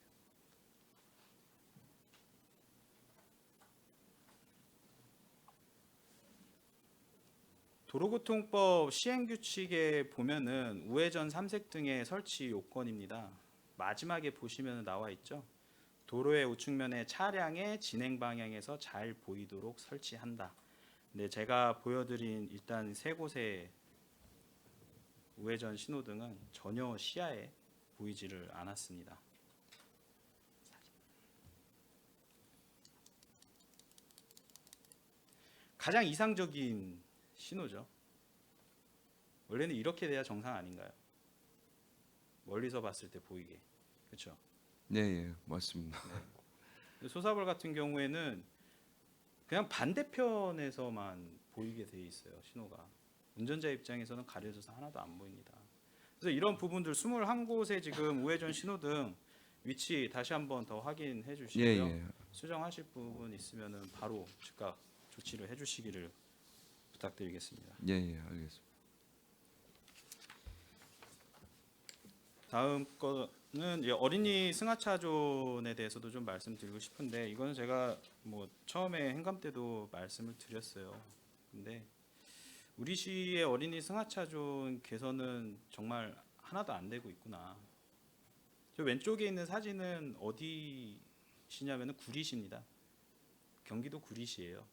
도로교통법 시행규칙에 보면은 우회전 3색등의 설치 요건입니다. 마지막에 보시면 나와 있죠. 도로의 우측면에 차량의 진행 방향에서 잘 보이도록 설치한다. 근데 제가 보여드린 일단 세 곳의 우회전 신호등은 전혀 시야에 보이지를 않았습니다. 가장 이상적인 신호죠. 원래는 이렇게 돼야 정상 아닌가요? 멀리서 봤을 때 보이게. 그렇죠? 네, 예, 맞습니다. 소사벌 같은 경우에는 그냥 반대편에서만 보이게 돼 있어요. 신호가. 운전자 입장에서는 가려져서 하나도 안 보입니다. 그래서 이런 부분들 21곳의 지금 우회전 신호등 위치 다시 한번 더 확인해 예, 주시고요. 예. 수정하실 부분 있으면은 바로 즉각 조치를 해 주시기를 부탁드리겠습니다. 예, 예, 알겠습니다. 다음 거는 이제 어린이 승하차존에 대해서도 좀 말씀드리고 싶은데, 이거는 제가 뭐 처음에 행감 때도 말씀을 드렸어요. 근데 우리 시의 어린이 승하차존 개선은 정말 하나도 안 되고 있구나. 저 왼쪽에 있는 사진은 어디시냐면은 구리시입니다. 경기도 구리시예요.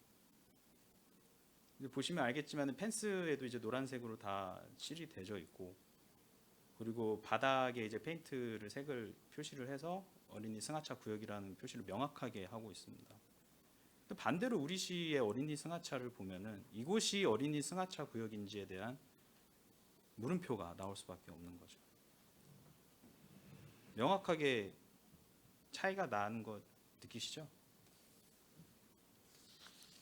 보시면 알겠지만 펜스에도 이제 노란색으로 다 칠이 되어 있고, 그리고 바닥에 이제 페인트를 색을 표시를 해서 어린이 승하차 구역이라는 표시를 명확하게 하고 있습니다. 반대로 우리 시의 어린이 승하차를 보면은 이곳이 어린이 승하차 구역인지에 대한 물음표가 나올 수밖에 없는 거죠. 명확하게 차이가 나는 거 느끼시죠?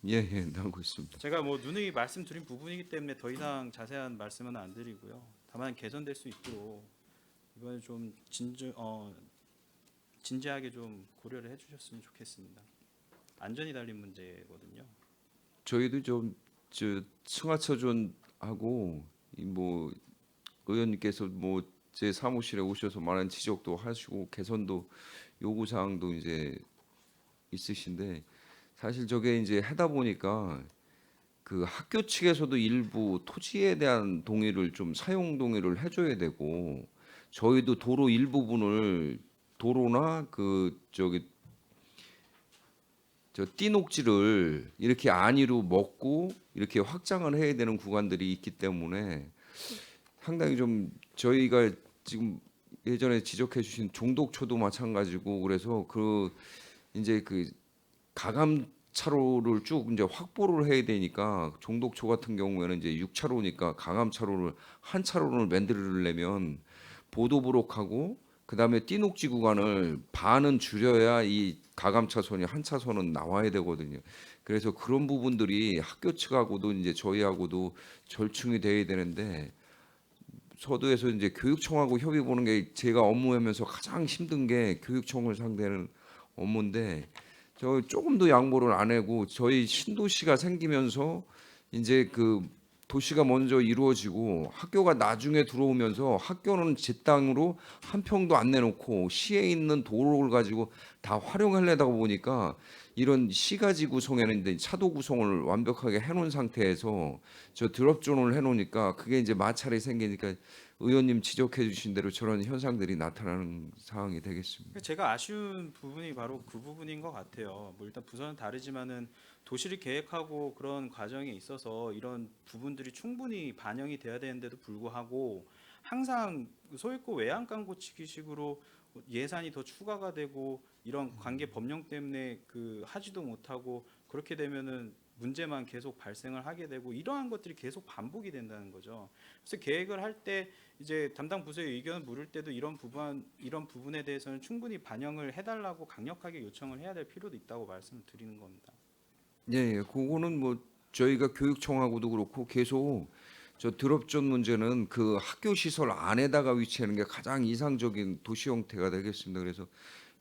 예, 예, 나오고 있습니다. 제가 뭐 누누이 말씀드린 부분이기 때문에 더 이상 자세한 말씀은 안 드리고요. 다만 개선될 수 있도록 이번에 좀 진지하게 좀 고려를 해주셨으면 좋겠습니다. 안전이 달린 문제거든요. 저희도 좀 저 승하차존하고 이 뭐 의원님께서 뭐 제 사무실에 오셔서 많은 지적도 하시고 개선도 요구 사항도 이제 있으신데 사실 저게 이제 하다 보니까 그 학교 측에서도 일부 토지에 대한 동의를 좀 사용 동의를 해줘야 되고 저희도 도로 일부분을 도로나 그 저기 저 띠녹지를 이렇게 안위로 먹고 이렇게 확장을 해야 되는 구간들이 있기 때문에 상당히 좀 저희가 지금 예전에 지적해 주신 종독초도 마찬가지고 그래서 그 이제 그 가감 차로를 쭉 이제 확보를 해야 되니까 종독초 같은 경우에는 이제 6차로니까 가감 차로를 한 차로를 만들려면 보도브록하고 그다음에 띠녹지 구간을 반은 줄여야 이 가감 차선이 한 차선은 나와야 되거든요. 그래서 그런 부분들이 학교 측하고도 이제 저희하고도 절충이 돼야 되는데 서두에서 이제 교육청하고 협의 보는 게 제가 업무하면서 가장 힘든 게 교육청을 상대하는 업무인데 저 조금도 양보를 안 하고 저희 신도시가 생기면서 이제 그 도시가 먼저 이루어지고 학교가 나중에 들어오면서 학교는 제 땅으로 한 평도 안 내놓고 시에 있는 도로를 가지고 다 활용하려다 보니까 이런 시가지 구성에는 이제 차도 구성을 완벽하게 해놓은 상태에서 저 드롭존을 해놓으니까 그게 이제 마찰이 생기니까 의원님 지적해 주신 대로 저런 현상들이 나타나는 상황이 되겠습니다. 제가 아쉬운 부분이 바로 그 부분인 것 같아요. 뭐 일단 부서는 다르지만은 도시를 계획하고 그런 과정에 있어서 이런 부분들이 충분히 반영이 돼야 되는데도 불구하고 항상 소유권 외양간 고치기식으로 예산이 더 추가가 되고 이런 관계 법령 때문에 그 하지도 못하고 그렇게 되면은 문제만 계속 발생을 하게 되고 이러한 것들이 계속 반복이 된다는 거죠. 그래서 계획을 할 때 이제 담당 부서의 의견을 물을 때도 이런 부분에 대해서는 충분히 반영을 해달라고 강력하게 요청을 해야 될 필요도 있다고 말씀을 드리는 겁니다. 예, 그거는 뭐 저희가 교육청하고도 그렇고 계속 저 드롭존 문제는 그 학교 시설 안에다가 위치하는 게 가장 이상적인 도시 형태가 되겠습니다. 그래서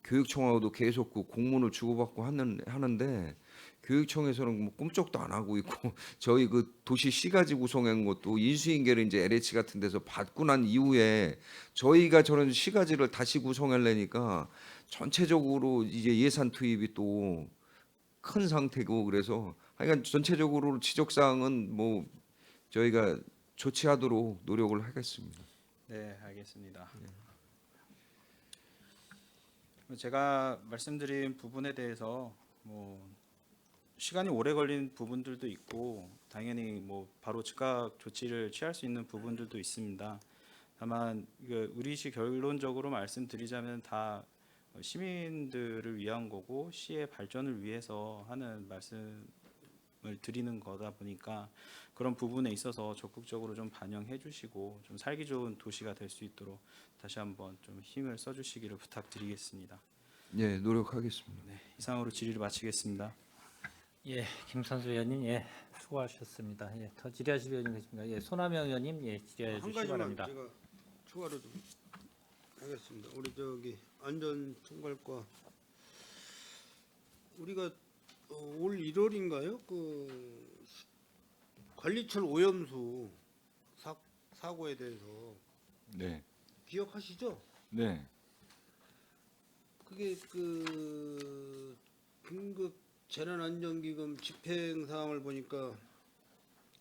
교육청하고도 계속 그 공문을 주고받고 하는데 교육청에서는 뭐 꿈쩍도 안 하고 있고 저희 그 도시 시가지 구성한 것도 인수인계를 이제 LH 같은 데서 받고 난 이후에 저희가 저런 시가지를 다시 구성하려니까 전체적으로 이제 예산 투입이 또 큰 상태고 그래서 하여간 전체적으로 지적 사항은 뭐 저희가 조치하도록 노력을 하겠습니다. 네, 알겠습니다. 제가 말씀드린 부분에 대해서 뭐 시간이 오래 걸린 부분들도 있고 당연히 뭐 바로 즉각 조치를 취할 수 있는 부분들도 있습니다. 다만 우리시 결론적으로 말씀드리자면 다 시민들을 위한 거고 시의 발전을 위해서 하는 말씀을 드리는 거다 보니까 그런 부분에 있어서 적극적으로 좀 반영해 주시고 좀 살기 좋은 도시가 될 수 있도록 다시 한번 좀 힘을 써 주시기를 부탁드리겠습니다. 예, 노력하겠습니다. 네, 이상으로 질의를 마치겠습니다. 예, 김산수 의원님, 예, 수고하셨습니다. 예, 더 질의하실 의원님 계십니까? 예, 손하명 의원님, 예, 질의해 한 주시기 가지만 바랍니다. 제가 추가로 좀 하겠습니다. 우리 저기 안전 총괄과 우리가 올 1월인가요? 그 관리철 오염수 사고에 대해서 네, 기억하시죠? 네. 그게 그 긴급 재난안전기금 집행 사항을 보니까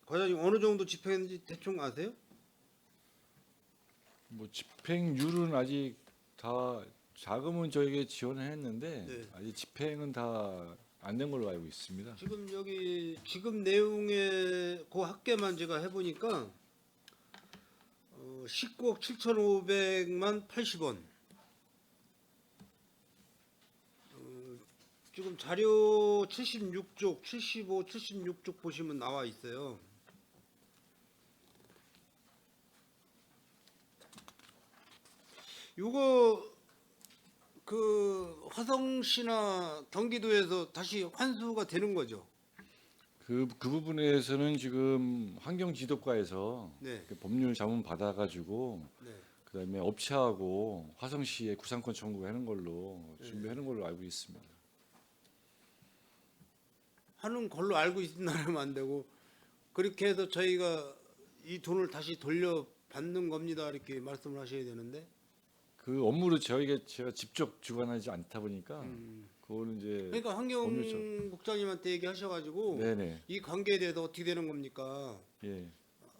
과장님 어느 정도 집행했는지 대충 아세요? 뭐 집행률은 아직 다 자금은 저에게 지원을 했는데 네. 아직 집행은 다 안 된 걸로 알고 있습니다. 지금 여기 지금 내용의 그 합계만 제가 해보니까 19억 7,500만 80원. 지금 자료 76쪽, 75, 76쪽 보시면 나와 있어요. 요거 그 화성시나 경기도에서 다시 환수가 되는 거죠. 그 부분에서는 지금 환경지도과에서 네. 그 법률 자문 받아가지고 네. 그다음에 업체하고 화성시에 구상권 청구하는 걸로 준비하는 걸로 알고 있습니다. 하는 걸로 알고 있나라면 안 되고 그렇게 해서 저희가 이 돈을 다시 돌려받는 겁니다 이렇게 말씀을 하셔야 되는데 그 업무를 제가 직접 주관하지 않다 보니까 그거는 이제 그러니까 환경국장님한테 얘기하셔가지고 네네 이 관계에 대해서 어떻게 되는 겁니까 예.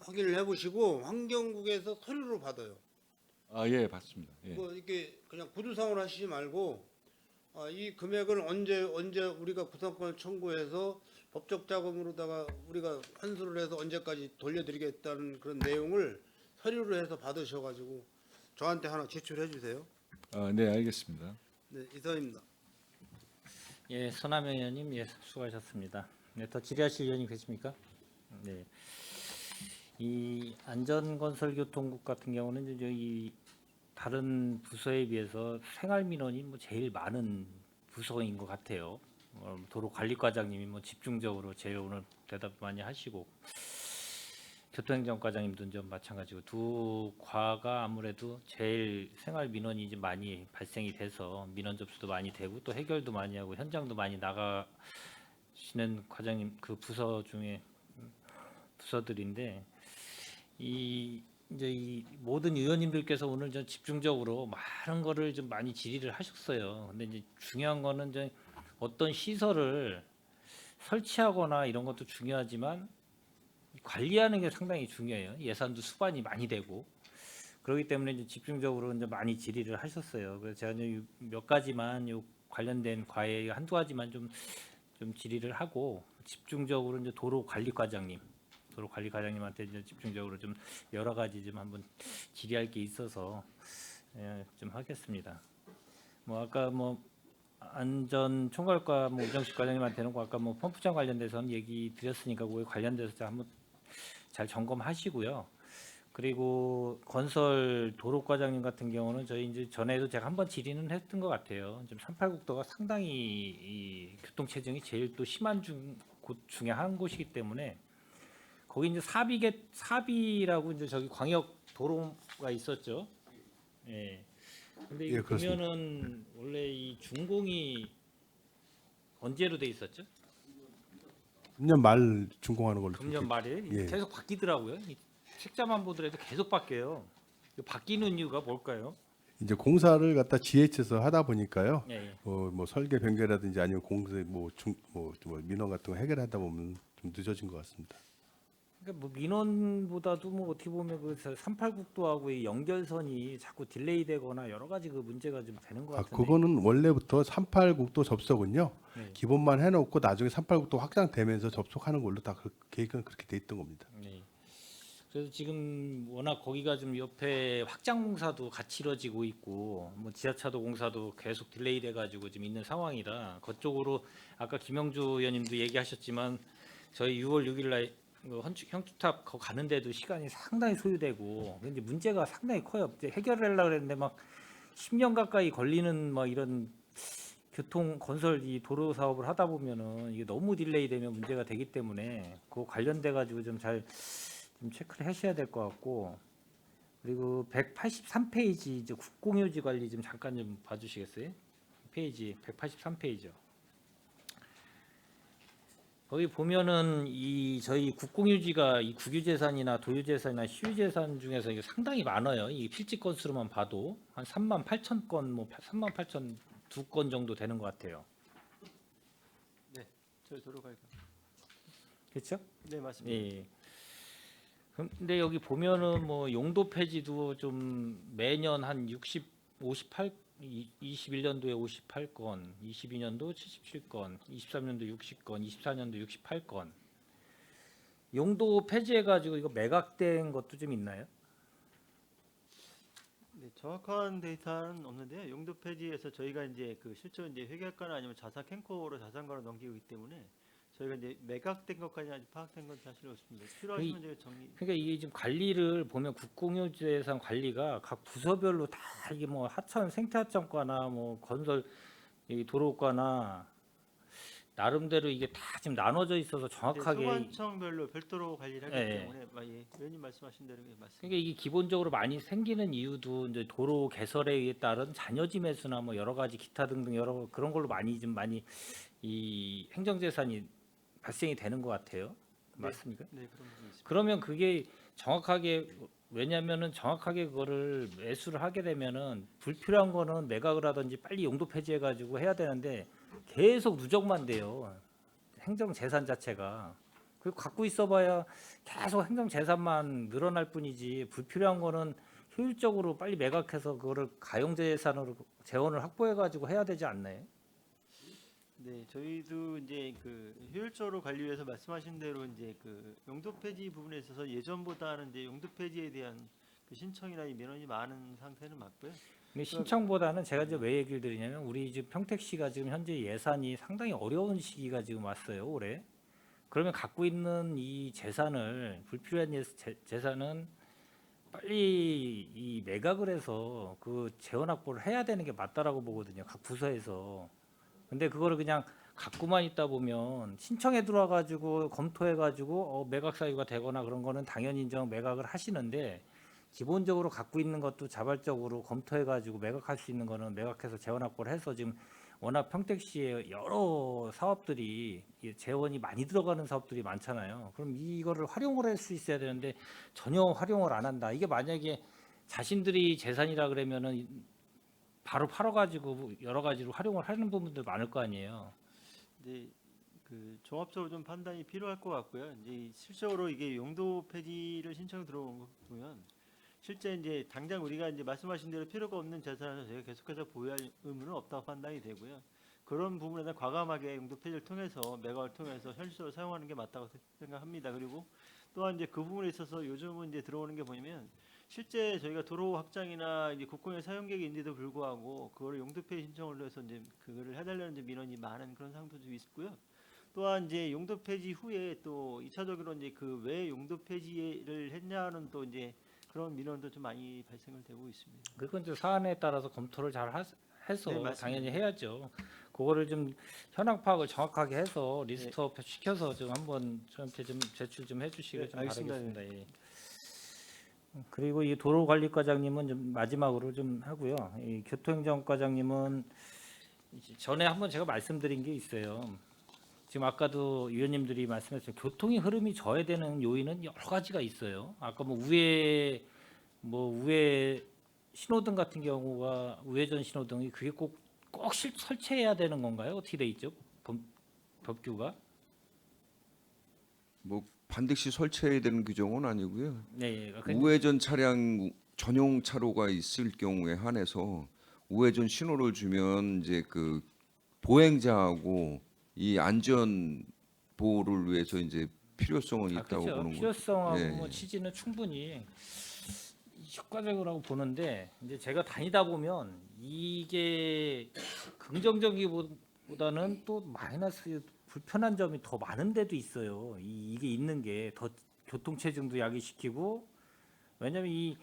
확인을 해보시고 환경국에서 서류로 받아요. 아, 예, 맞습니다. 예. 뭐 이렇게 그냥 구두상으로 하시지 말고 이 금액을 언제 우리가 구상권을 청구해서 법적 자금으로다가 우리가 환수를 해서 언제까지 돌려드리겠다는 그런 내용을 서류로 해서 받으셔가지고 저한테 하나 제출해 주세요. 아, 네, 알겠습니다. 네, 이상입니다. 예, 손하명 의원님, 예, 수고하셨습니다. 네, 더 질의하실 의원님 계십니까? 네. 이 안전건설교통국 같은 경우는 이제 이 다른 부서에 비해서 생활 민원이 뭐 제일 많은 부서인 것 같아요. 도로관리과장님이 뭐 집중적으로 제일 오늘 대답 많이 하시고 교통행정과장님도 좀 마찬가지고 두 과가 아무래도 제일 생활 민원이 이제 많이 발생이 돼서 민원 접수도 많이 되고 또 해결도 많이 하고 현장도 많이 나가시는 과장님 그 부서 중에 부서들인데 이제 이 모든 의원님들께서 오늘 좀 집중적으로 많은 거를 좀 많이 질의를 하셨어요. 근데 이제 중요한 거는 이제 어떤 시설을 설치하거나 이런 것도 중요하지만 관리하는 게 상당히 중요해요. 예산도 수반이 많이 되고 그렇기 때문에 이제 집중적으로 이제 많이 질의를 하셨어요. 그래서 제가 이제 몇 가지만 요 관련된 과에 한두 가지만 좀 질의를 하고 집중적으로 이제 도로관리과장님한테 이제 집중적으로 좀 여러 가지 좀 한번 질의할 게 있어서 좀 하겠습니다. 뭐 아까 뭐 안전 총괄과 뭐 우정식 과장님한테는 아까 뭐 펌프장 관련돼서는 얘기 드렸으니까 그거에 관련돼서 한번 잘 점검하시고요. 그리고 건설 도로과장님 같은 경우는 저희 이제 전에도 제가 한번 질의는 했던 것 같아요. 지금 38국도가 상당히 이 교통 체증이 제일 또 심한 곳 중에 한 곳이기 때문에 거기 이제 사비라고 이제 저기 광역 도로가 있었죠. 예. 근데 이거 그렇습니다. 보면은 원래 이 준공이 언제로 돼 있었죠? 금년 말 준공하는 걸로. 금년 말에 예. 계속 바뀌더라고요. 이 책자만 보더라도 계속 바뀌어요. 이거 바뀌는 이유가 뭘까요? 이제 공사를 갖다 GH에서 하다 보니까요. 예, 예. 뭐 설계 변경이라든지 아니면 공사 뭐 민원 같은 거 해결하다 보면 좀 늦어진 것 같습니다. 그러니까 뭐 민원보다도 뭐 어떻게 보면 그 38국도하고의 연결선이 자꾸 딜레이되거나 여러 가지 그 문제가 좀 되는 것 같은데. 그거는 원래부터 38국도 접속은요. 네. 기본만 해놓고 나중에 38국도 확장되면서 접속하는 걸로 다 계획은 그렇게 돼 있던 겁니다. 네. 그래서 지금 워낙 거기가 좀 옆에 확장 공사도 같이 이루어지고 있고 뭐 지하차도 공사도 계속 딜레이 돼가지고 지금 있는 상황이라 그쪽으로 아까 김영주 의원님도 얘기하셨지만 저희 6월 6일 날 형주탑 거 가는데도 시간이 상당히 소요되고 근데 문제가 상당히 커요. 이제 해결을 하려고 했는데 막 10년 가까이 걸리는 뭐 이런 교통 건설 이 도로 사업을 하다 보면은 이게 너무 딜레이 되면 문제가 되기 때문에 그거 관련돼 가지고 좀 잘 좀 체크를 하셔야 될 것 같고 그리고 183페이지 이제 국공유지 관리 좀 잠깐 좀 봐주시겠어요? 페이지 183페이지요. 거기 보면은 이 저희 국공유지가 이 국유재산이나 도유재산이나 시유재산 중에서 이게 상당히 많아요. 이 필지 건수로만 봐도 한 38,000건, 뭐 38,002건 정도 되는 것 같아요. 네, 저희 도로관리. 그렇죠? 네, 맞습니다. 예. 근데 여기 보면은 뭐 용도 폐지도 좀 매년 한 21년도에 58건, 22년도 77건, 23년도 60건, 24년도 68건. 용도 폐지해 가지고 이거 매각된 것도 좀 있나요? 네, 정확한 데이터는 없는데요. 용도 폐지에서 저희가 이제 그 실제로 이제 회계학과나 아니면 자산 캔코로 자산가로 넘기기 때문에 저희가 이제 매각된 것까지 아직 파악된 건 사실 없습니다. 필요하시면 저희 정리. 그러니까 이게 지금 관리를 보면 국공유재산 관리가 각 부서별로 다 이게 뭐 하천 생태하천과나 뭐 건설 이 도로과나 나름대로 이게 다 지금 나눠져 있어서 정확하게 소관청별로 별도로 관리를 하기 예, 예. 때문에 예, 의원님 말씀하신 대로 예, 맞습니다. 그러니까 이게 기본적으로 많이 생기는 이유도 이제 도로 개설에 의해 따른 잔여지 매수나 뭐 여러 가지 기타 등등 여러 그런 걸로 많이 이 행정재산이 발생이 되는 것 같아요. 맞습니까? 네, 그런 부분이 있습니다. 그러면 그게 정확하게 왜냐하면은 정확하게 그거를 매수를 하게 되면은 불필요한 거는 매각을 하든지 빨리 용도 폐지해가지고 해야 되는데 계속 누적만 돼요. 행정 재산 자체가 그리고 갖고 있어봐야 계속 행정 재산만 늘어날 뿐이지 불필요한 거는 효율적으로 빨리 매각해서 그거를 가용재산으로 재원을 확보해가지고 해야 되지 않나요? 네, 저희도 이제 그 효율적으로 관리 위해서 말씀하신 대로 이제 그 용도 폐지 부분에 있어서 예전보다는 이제 용도 폐지에 대한 그 신청이나 이 민원이 많은 상태는 맞고요. 근데 신청보다는 제가 이제 왜 얘기를 드리냐면 우리 지금 평택시가 지금 현재 예산이 상당히 어려운 시기가 지금 왔어요 올해. 그러면 갖고 있는 이 재산을 불필요한 재산은 빨리 이 매각을 해서 그 재원 확보를 해야 되는 게 맞다라고 보거든요. 각 부서에서. 근데 그거를 그냥 갖고만 있다 보면 신청에 들어와 가지고 검토해 가지고 매각 사유가 되거나 그런 거는 당연히 인정 매각을 하시는데 기본적으로 갖고 있는 것도 자발적으로 검토해 가지고 매각할 수 있는 거는 매각해서 재원 확보를 해서 지금 워낙 평택시에 여러 사업들이 이 재원이 많이 들어가는 사업들이 많잖아요. 그럼 이거를 활용을 할 수 있어야 되는데 전혀 활용을 안 한다. 이게 만약에 자신들이 재산이라 그러면은 바로 팔아가지고 여러 가지로 활용을 하는 부분도 많을 거 아니에요. 이제 그 종합적으로 좀 판단이 필요할 것 같고요. 이제 실적으로 이게 용도 폐지를 신청 들어온 거 보면 실제 이제 당장 우리가 이제 말씀하신 대로 필요가 없는 재산을 저희가 계속해서 보유할 의무는 없다고 판단이 되고요. 그런 부분에 대한 과감하게 용도 폐지를 통해서 매각을 통해서 현실적으로 사용하는 게 맞다고 생각합니다. 그리고 또한 이제 그 부분에 있어서 요즘은 이제 들어오는 게 뭐냐면 실제 저희가 도로 확장이나 이제 국공의 사용객인데도 불구하고 그거를 용도 폐지 신청을 해서 이제 그거를 해달라는 이제 민원이 많은 그런 상황도 좀 있고요. 또한 이제 용도 폐지 후에 또 2차적으로 이제 그 왜 용도 폐지를 했냐는 또 이제 그런 민원도 좀 많이 발생을 되고 있습니다. 그건 이제 사안에 따라서 검토를 잘 해서 네, 맞습니다. 당연히 해야죠. 그거를 좀 현황 파악을 정확하게 해서 리스트업 시켜서 좀 한번 저한테 좀 제출 좀 해주시길 네, 좀 알겠습니다. 바라겠습니다. 예. 그리고 이 도로관리과장님은 좀 마지막으로 좀 하고요. 이 교통행정과장님은 이제 전에 한번 제가 말씀드린 게 있어요. 지금 아까도 위원님들이 말씀하셨죠. 교통의 흐름이 저해되는 요인은 여러 가지가 있어요. 아까 뭐 우회 신호등 같은 경우가 우회전 신호등이 그게 꼭 설치해야 되는 건가요? 어떻게 돼 있죠? 법규가? 뭐 반드시 설치해야 되는 규정은 아니고요. 네. 우회전 차량 전용 차로가 있을 경우에 한해서 우회전 신호를 주면 이제 그 보행자하고 이 안전 보호를 위해서 이제 필요성은 있다고 그렇죠. 보는 거죠. 필요성하고 예, 뭐 예. 취지는 충분히 효과적이라고 보는데 이제 제가 다니다 보면 이게 긍정적이보다는 또 마이너스 불편한 점이 더 많은 데도 있어요. 이게 있는 게 더 교통체증도 야기시키고 왜냐면 이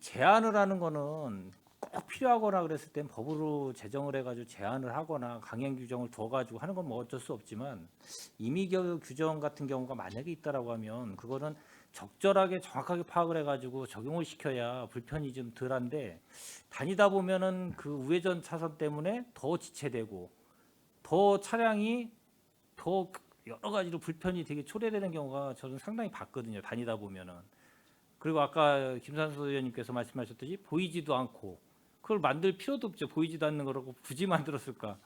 제한을 하는 거는 꼭 필요하거나 그랬을 땐 법으로 제정을 해가지고 제한을 하거나 강행 규정을 둬가지고 하는 건 뭐 어쩔 수 없지만 임의 규정 같은 경우가 만약에 있다라고 하면 그거는 적절하게 정확하게 파악을 해가지고 적용을 시켜야 불편이 좀 덜한데 다니다 보면은 그 우회전 차선 때문에 더 지체되고 더 차량이 더 여러 가지로 불편이 되게 초래되는 경우가 저는 상당히 봤거든요. 다니다 보면은. 그리고 아까 김산수 의원님께서 말씀하셨듯이 보이지도 않고 그걸 만들 필요도 없죠. 보이지도 않는 거라고 굳이 만들었을까.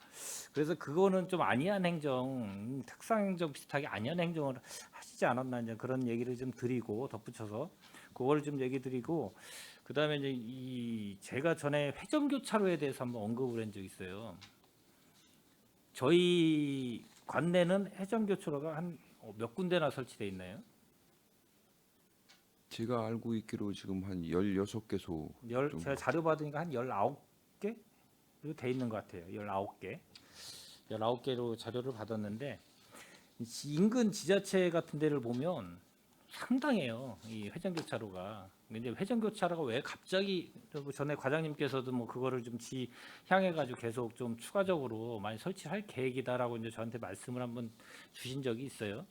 그래서 그거는 좀 아니한 행정, 특상 행정 비슷하게 아니한 행정을 하시지 않았나 이제 그런 얘기를 좀 드리고 덧붙여서 그거를 좀 얘기 드리고 그다음에 이제 제가 전에 회전교차로에 대해서 한번 언급을 한 적이 있어요. 저희 관내는 회전교차로가 한 몇 군데나 설치돼 있나요? 제가 알고 있기로 지금 한 16개소 제가 자료 받으니까 한 19개? 로 돼 있는 것 같아요. 19개. 19개로 자료를 받았는데 인근 지자체 같은 데를 보면 상당해요. 이 회전교차로가. 근데 회전교차로가 왜 갑자기 전에 과장님께서도 뭐 그거를 좀 향해 가지고 계속 좀 추가적으로 많이 설치할 계획이다라고 이제 저한테 말씀을 한번 주신 적이 있어요.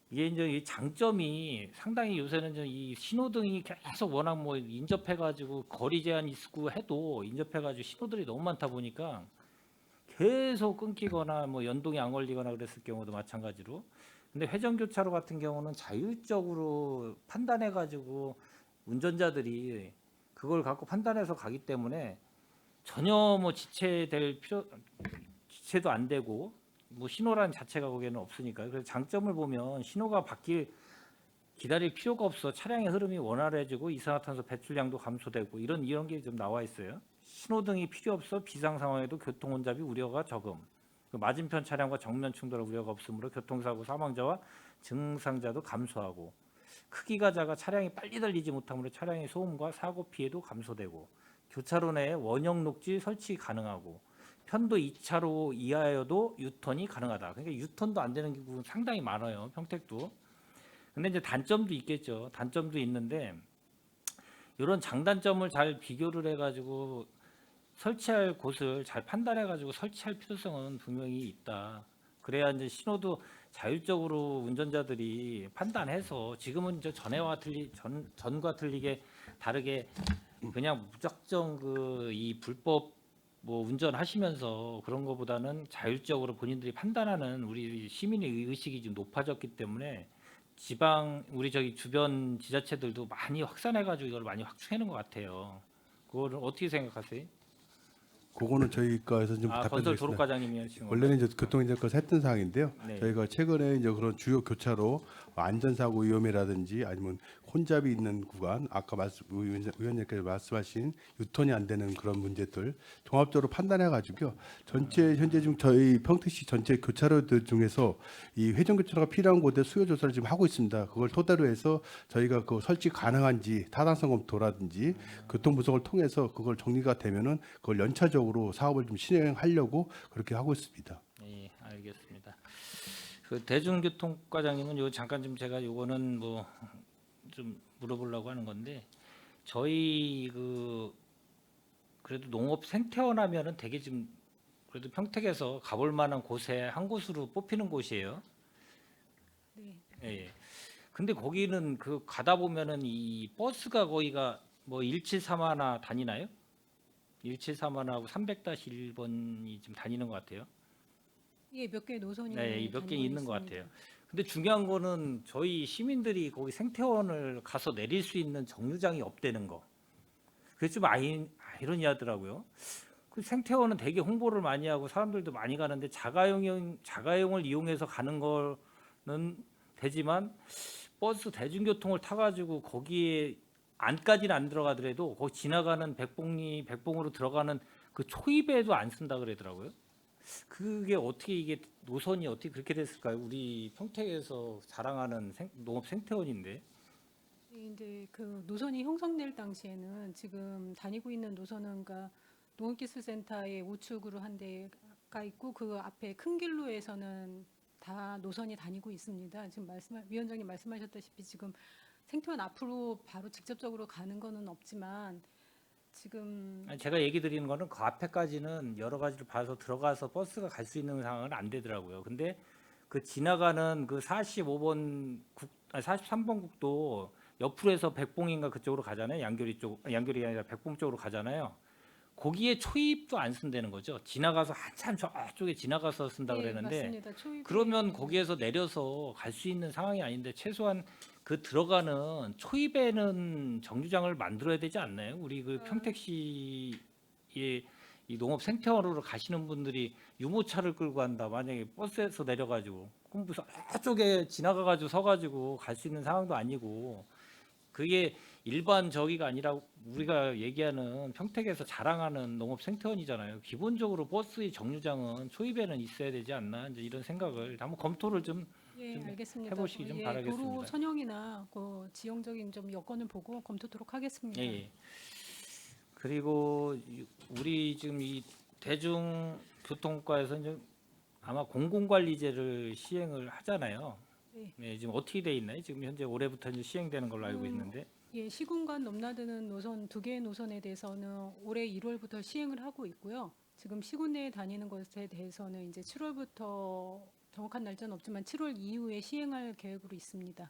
이게 이제 이 장점이 상당히 요새는 좀 이 신호등이 계속 워낙 뭐 인접해가지고 거리 제한이 있고 해도 인접해가지고 신호들이 너무 많다 보니까 계속 끊기거나 뭐 연동이 안 걸리거나 그랬을 경우도 마찬가지로. 근데 회전교차로 같은 경우는 자율적으로 판단해가지고 운전자들이 그걸 갖고 판단해서 가기 때문에 전혀 뭐 지체도 안 되고. 뭐 신호란 자체가 거기에는 없으니까 그래서 장점을 보면 신호가 기다릴 필요가 없어 차량의 흐름이 원활해지고 이산화탄소 배출량도 감소되고 이런 게 좀 나와 있어요. 신호등이 필요 없어 비상 상황에도 교통 혼잡이 우려가 적음. 맞은편 차량과 정면 충돌 우려가 없으므로 교통사고 사망자와 증상자도 감소하고 크기가 작아 차량이 빨리 달리지 못하므로 차량의 소음과 사고 피해도 감소되고 교차로 내에 원형 녹지 설치 가능하고 편도 2차로 이하여도 유턴이 가능하다. 그러니까 유턴도 안 되는 경우는 상당히 많아요. 평택도. 근데 이제 단점도 있겠죠. 단점도 있는데 이런 장단점을 잘 비교를 해가지고 설치할 곳을 잘 판단해가지고 설치할 필요성은 분명히 있다. 그래야 이제 신호도 자율적으로 운전자들이 판단해서 지금은 이제 전과 틀리게 다르게 그냥 무작정 그 이 불법 뭐 운전하시면서 그런 거보다는 자율적으로 본인들이 판단하는 우리 시민의 의식이 좀 높아졌기 때문에 지방 우리 저기 주변 지자체들도 많이 확산해가지고 이걸 많이 확충하는 것 같아요. 그거를 어떻게 생각하세요? 그거는 저희 거에서 좀 건설 답변드리겠습니다. 도로과장님이 하시는 원래는 이제 교통안전과에서 했던 사항인데요. 네. 저희가 최근에 이제 그런 주요 교차로 안전사고 위험이라든지 아니면 혼잡이 있는 구간, 아까 의원님께서 말씀하신 유턴이 안 되는 그런 문제들 종합적으로 판단해가지고요. 전체 현재 중 저희 평택시 전체 교차로들 중에서 이 회전 교차로가 필요한 곳에 수요 조사를 지금 하고 있습니다. 그걸 토대로 해서 저희가 그 설치 가능한지 타당성 검토라든지 교통 분석을 통해서 그걸 정리가 되면은 그걸 연차적으로 사업을 좀 실행하려고 그렇게 하고 있습니다. 네, 알겠습니다. 그 대중교통과장님은 요 잠깐 좀 제가 요거는 뭐 좀 물어보려고 하는 건데 저희 그래도 농업 생태원 하면은 되게 좀 그래도 평택에서 가볼 만한 곳에 한 곳으로 뽑히는 곳이에요. 네. 예. 근데 거기는 그 가다 보면은 이 버스가 거기가 뭐 1731 다니나요? 1731하고 300-1번이 좀 다니는 것 같아요. 예, 몇 개의 노선이 네, 몇 개 다니고 있는 것 있습니다. 같아요. 근데 중요한 거는 저희 시민들이 거기 생태원을 가서 내릴 수 있는 정류장이 없다는 거. 그게 좀 아이러니하더라고요. 그 생태원은 되게 홍보를 많이 하고 사람들도 많이 가는데 자가용을 이용해서 가는 거는 되지만 버스 대중교통을 타가지고 거기에 안까지는 안 들어가더라도 거기 지나가는 백봉으로 들어가는 그 초입에도 안 쓴다 그러더라고요. 그게 어떻게 이게 노선이 어떻게 그렇게 됐을까요? 우리 평택에서 자랑하는 농업 생태원인데. 이제 그 노선이 형성될 당시에는 지금 다니고 있는 노선은 그러니까 농업기술센터의 우측으로 한 대가 있고 그 앞에 큰 길로에서는 다 노선이 다니고 있습니다. 지금 위원장님 말씀하셨다시피 지금 생태원 앞으로 바로 직접적으로 가는 거는 없지만 지금 아니, 제가 얘기 드리는 거는 그 앞에까지는 여러 가지를 봐서 들어가서 버스가 갈 수 있는 상황은 안 되더라고요. 근데 그 지나가는 그 43번 국도 옆으로 해서 백봉인가 그쪽으로 가잖아요. 양교리 아니라 백봉 쪽으로 가잖아요. 거기에 초입도 안 쓴다는 거죠. 지나가서 한참 저쪽에 지나가서 쓴다 예, 그랬는데 맞습니다. 초입에 그러면 거기에서 내려서 갈 수 있는 상황이 아닌데 최소한 그 들어가는 초입에는 정류장을 만들어야 되지 않나요? 우리 그 평택시의 이 농업 생태원으로 가시는 분들이 유모차를 끌고 간다. 만약에 버스에서 내려가지고 그럼 무슨 저쪽에 지나가가지고 서가지고 갈 수 있는 상황도 아니고 그게 일반 저기가 아니라 우리가 얘기하는 평택에서 자랑하는 농업 생태원이잖아요. 기본적으로 버스의 정류장은 초입에는 있어야 되지 않나 이제 이런 생각을 한번 검토를 좀 예, 좀 알겠습니다. 해보시기 좀 예, 바라겠습니다. 도로 선형이나 그 지형적인 좀 여건을 보고 검토토록 하겠습니다. 예, 예. 그리고 우리 지금 이 대중교통과에서 이제 아마 공공관리제를 시행을 하잖아요. 네. 네, 지금 어떻게 돼 있나요? 지금 현재 올해부터 이제 시행되는 걸로 알고 있는데. 예, 시군간 넘나드는 노선 2개의 노선에 대해서는 올해 1월부터 시행을 하고 있고요. 지금 시군 내에 다니는 것에 대해서는 이제 7월부터 정확한 날짜는 없지만 7월 이후에 시행할 계획으로 있습니다.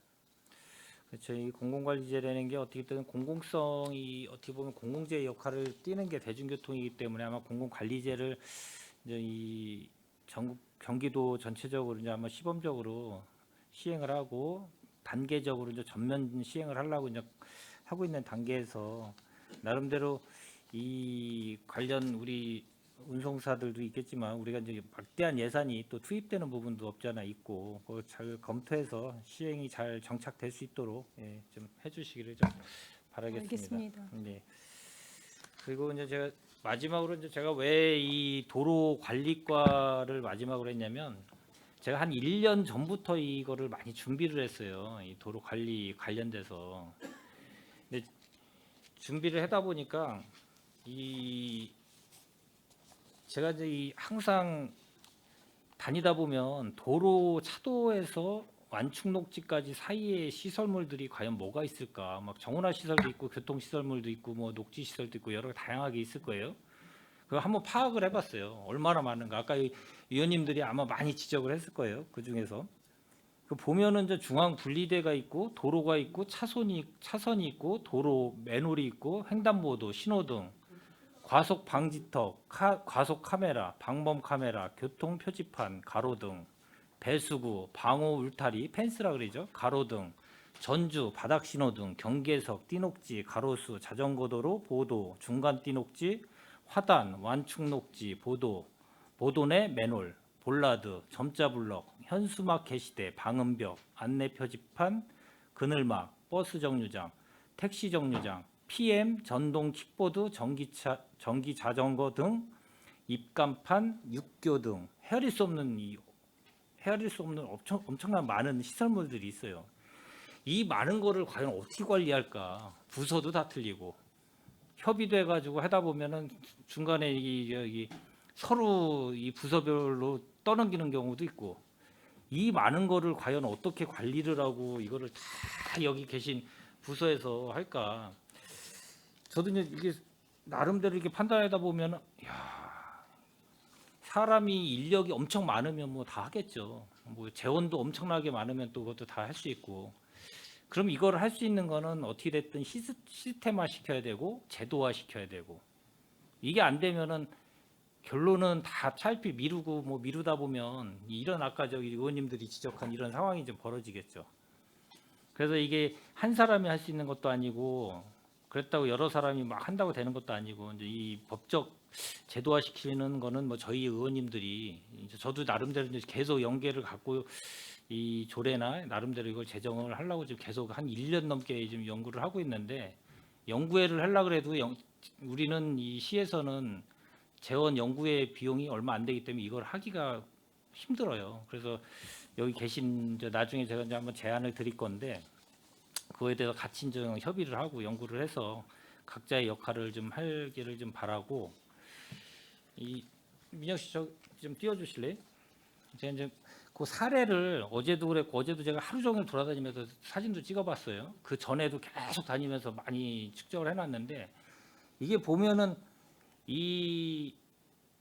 그렇죠. 이 공공관리제라는 게 어떻게든 공공성이 어떻게 보면 공공재의 역할을 띠는 게 대중교통이기 때문에 아마 공공관리제를 이제 이 전국 경기도 전체적으로 이제 아마 시범적으로 시행을 하고 단계적으로 이제 전면 시행을 하려고 이제 하고 있는 단계에서 나름대로 이 관련 우리 운송사들도 있겠지만 우리가 이제 막대한 예산이 또 투입되는 부분도 없잖아 있고 그걸 잘 검토해서 시행이 잘 정착될 수 있도록 예, 좀 해주시기를 좀 바라겠습니다. 알겠습니다. 네. 그리고 이제 제가 마지막으로 이제 제가 왜 이 도로 관리과를 마지막으로 했냐면 제가 한 1년 전부터 이거를 많이 준비를 했어요. 이 도로 관리 관련돼서. 근데 준비를 하다 보니까 제가 이제 항상 다니다 보면 차도에서 완충 녹지까지 사이에 시설물들이 과연 뭐가 있을까? 막 정원화 시설도 있고 교통 시설물도 있고 뭐 녹지 시설도 있고 여러 다양하게 있을 거예요. 그거 한번 파악을 해봤어요. 얼마나 많은가? 아까 이 위원님들이 아마 많이 지적을 했을 거예요. 그 중에서 그 보면은 이제 중앙 분리대가 있고 도로가 있고 차선이 있고 도로 맨홀이 있고 횡단보도, 신호등, 과속 방지턱, 과속 카메라, 방범 카메라, 교통 표지판, 가로등, 배수구, 방호 울타리, 펜스라 그러죠. 가로등, 전주, 바닥 신호등, 경계석, 띠녹지, 가로수, 자전거 도로, 보도, 중간 띠녹지, 화단, 완충 녹지, 보도 내 맨홀, 볼라드, 점자 블럭, 현수막 게시대, 방음벽, 안내 표지판, 그늘막, 버스 정류장, 택시 정류장, PM, 전동 킥보드, 전기 자전거 등 입간판, 육교 등 헤아릴 수 없는 엄청난 많은 시설물들이 있어요. 이 많은 거를 과연 어떻게 관리할까? 부서도 다 틀리고 협의돼 가지고 하다 보면은 중간에 여기 서로 이 부서별로 떠넘기는 경우도 있고 이 많은 거를 과연 어떻게 관리를 하고 이거를 다 여기 계신 부서에서 할까? 저도 이제 이게 나름대로 이렇게 판단하다 보면 사람이 인력이 엄청 많으면 뭐 다 하겠죠. 뭐 재원도 엄청나게 많으면 또 그것도 다 할 수 있고. 그럼 이걸 할 수 있는 거는 어떻게 됐든 시스템화 시켜야 되고 제도화 시켜야 되고. 이게 안 되면은 결론은 다 차일피 미루고 뭐 미루다 보면 이런 아까 저기 의원님들이 지적한 이런 상황이 좀 벌어지겠죠. 그래서 이게 한 사람이 할 수 있는 것도 아니고 그랬다고 여러 사람이 막 한다고 되는 것도 아니고 이제 이 법적 제도화 시키는 거는 뭐 저희 의원님들이 이제 저도 나름대로 이제 계속 연계를 갖고 이 조례나 나름대로 이걸 제정을 하려고 지금 계속 한 1년 넘게 지금 연구를 하고 있는데 연구회를 하려고 해도 우리는 이 시에서는 재원 연구회 비용이 얼마 안 되기 때문에 이걸 하기가 힘들어요. 그래서 여기 계신 이제 나중에 제가 이제 한번 제안을 드릴 건데 그거에 대해서 같이 좀 협의를 하고 연구를 해서 각자의 역할을 좀 하기를 좀 바라고 이 민혁 씨 저 좀 띄워주실래요? 제가 이제 그 사례를 어제도 그랬고 어제도 제가 하루 종일 돌아다니면서 사진도 찍어봤어요. 그 전에도 계속 다니면서 많이 측정을 해놨는데 이게 보면은 이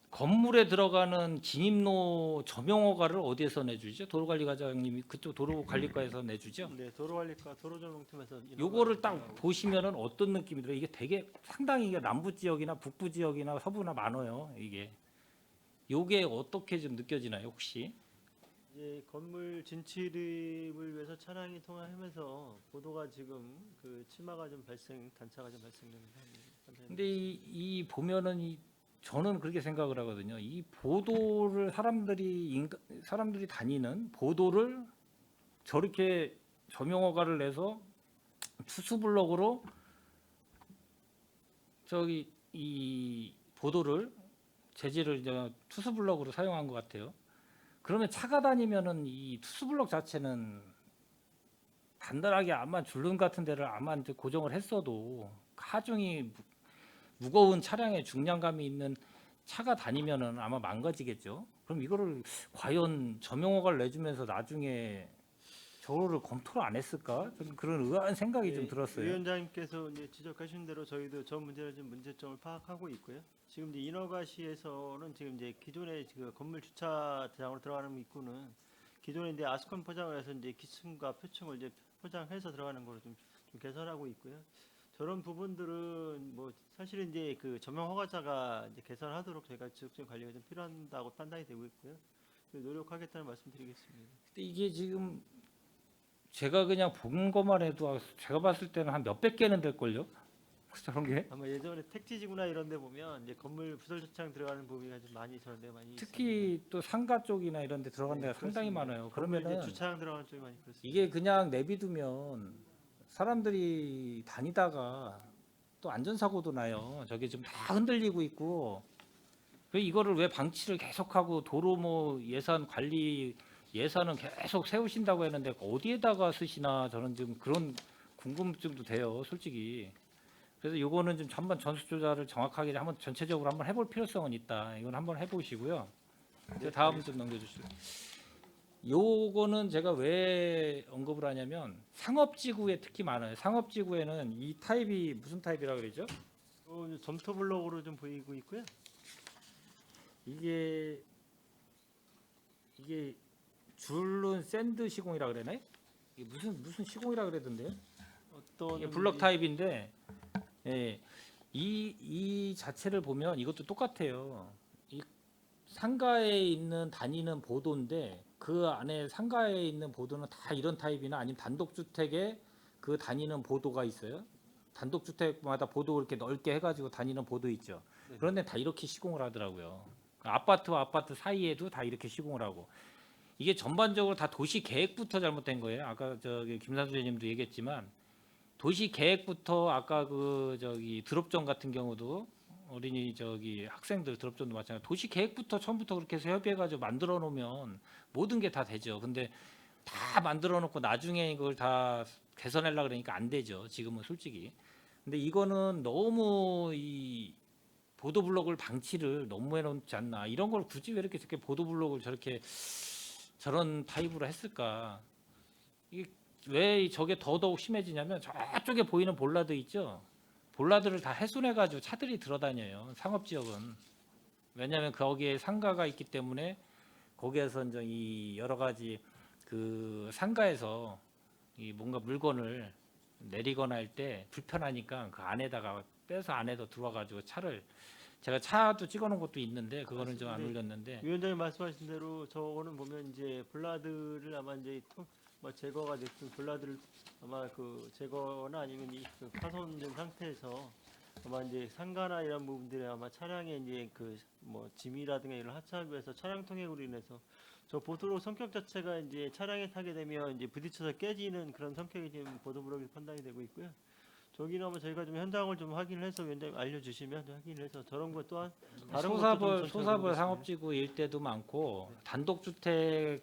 건물에 들어가는 진입로 점용허가를 어디에서 내주죠? 도로관리과장님이 그쪽 도로관리과에서 내주죠? 네, 도로관리과 도로조명팀에서 요거를 딱 보시면은 어떤 느낌이 들어요? 이게 되게 상당히 이게 남부 지역이나 북부 지역이나 서부나 많아요. 이게 요게 어떻게 좀 느껴지나요, 혹시? 이제 건물 진출입을 위해서 차량이 통화하면서 보도가 지금 그 치마가 좀 단차가 좀 발생되는 상황입니다. 근데 이 보면은 저는 그렇게 생각을 하거든요. 이 보도를 사람들이 다니는 보도를 저렇게 점용허가를 내서 투수블럭으로 저기 이 보도를 재질을 이제 투수블럭으로 사용한 것 같아요. 그러면 차가 다니면은 이 투수블럭 자체는 단단하게 아마 줄눈 같은 데를 아마 이제 고정을 했어도 하중이 무거운 차량에 중량감이 있는 차가 다니면은 아마 망가지겠죠. 그럼 이거를 과연 점용허가를 내주면서 나중에 저거를 검토를 안 했을까? 저는 그런 의아한 생각이 좀 들었어요. 위원장님께서 이제 지적하신 대로 저희도 저 문제를 좀 문제점을 파악하고 있고요. 지금 이제 인허가시에서는 지금 이제 기존의 그 건물 주차장으로 들어가는 입구는 기존에 이제 아스콘 포장을 해서 이제 기층과 표층을 이제 포장해서 들어가는 걸로 좀 개선하고 있고요. 저런 부분들은 뭐 사실은 이제 그 점용 허가자가 이제 개선하도록 저희가 지속적인 관리가 좀 필요하다고 판단이 되고 있고요. 노력하겠다는 말씀드리겠습니다. 근데 이게 지금 제가 그냥 본 것만 해도 제가 봤을 때는 한 몇백 개는 될 걸요. 저런 게 아마 예전에 택지지구나 이런 데 보면 이제 건물 부설주차장 들어가는 부위가 좀 많이 저런 데 많이 특히 또 상가 쪽이나 이런 데 들어간 데가 상당히 그렇습니다. 많아요. 건물 이제 그러면은 주차장 들어가는 쪽이 많이 그렇습니다. 이게 그냥 내비두면 사람들이 다니다가 또 안전사고도 나요. 저게 좀 다 흔들리고 있고 이거를 왜 방치를 계속하고 도로 뭐 예산 관리 예산은 계속 세우신다고 했는데 어디에다가 쓰시나 저는 지금 그런 궁금증도 돼요, 솔직히. 그래서 이거는 좀 한번 전수조사를 정확하게 한번 전체적으로 한번 해볼 필요성은 있다. 이건 한번 해보시고요. 이제 다음 좀 넘겨주시죠. 요거는 제가 왜 언급을 하냐면 상업지구에 특히 많아요. 상업지구에는 이 타입이 무슨 타입이라 그러죠? 점토 블록으로 좀 보이고 있고요. 이게 줄눈 샌드 시공이라 그러나요? 이게 무슨 시공이라 그러던데요? 어떤 이게 블럭 타입인데, 예, 이 자체를 보면 이것도 똑같아요. 이 상가에 있는 다니는 보도인데 그 안에 상가에 있는 보도는 다 이런 타입이나 아니면 단독주택에 그 다니는 보도가 있어요. 단독주택마다 보도 이렇게 넓게 해가지고 다니는 보도 있죠. 그런데 다 이렇게 시공을 하더라고요. 아파트와 아파트 사이에도 다 이렇게 시공을 하고 이게 전반적으로 다 도시 계획부터 잘못된 거예요. 아까 저기 김산수 의원님도 얘기했지만 도시 계획부터 아까 그 저기 드롭존 같은 경우도 어린이 저기 학생들 드롭존도 마찬가지. 도시 계획부터 처음부터 그렇게 해서 협의해가지고 만들어 놓으면 모든 게 다 되죠. 근데 다 만들어 놓고 나중에 이걸 다 개선하려고 그러니까 안 되죠. 지금은 솔직히. 근데 이거는 너무 이 보도블록을 방치를 너무 해놓지 않나. 이런 걸 굳이 왜 이렇게 저렇게 보도블록을 저렇게 저런 타입으로 했을까? 이게 왜 저게 더더욱 심해지냐면 저쪽에 보이는 볼라드 있죠. 볼라드를 다 훼손해가지고 차들이 들어다녀요. 상업지역은. 왜냐하면 거기에 상가가 있기 때문에 거기에서 이제 이 여러 가지 그 상가에서 이 뭔가 물건을 내리거나 할 때 불편하니까 그 안에다가 빼서 안에도 들어와가지고 차를 제가 차도 찍어놓은 것도 있는데 그거는 좀 안 올렸는데 위원장님 말씀하신 대로 저거는 보면 이제 블라드를 아마 이제 제거가 됐든 블라드를 아마 그 제거나 아니면 그 파손된 상태에서 아마 이제 상가나 이런 부분들에 아마 차량에 이제 그 뭐 짐이라든가 이런 하차하면서 차량 통행으로 인해서 저 보도블록 성격 자체가 이제 차량에 타게 되면 이제 부딪혀서 깨지는 그런 성격이 지금 보도블록에서 판단이 되고 있고요. 저기는 아마 저희가 좀 현장을 좀 확인을 해서 위원장님 알려주시면 좀 확인을 해서 저런 것 또한 다른 것도 좀 소사벌 전체적으로 상업지구 일대도 많고 단독주택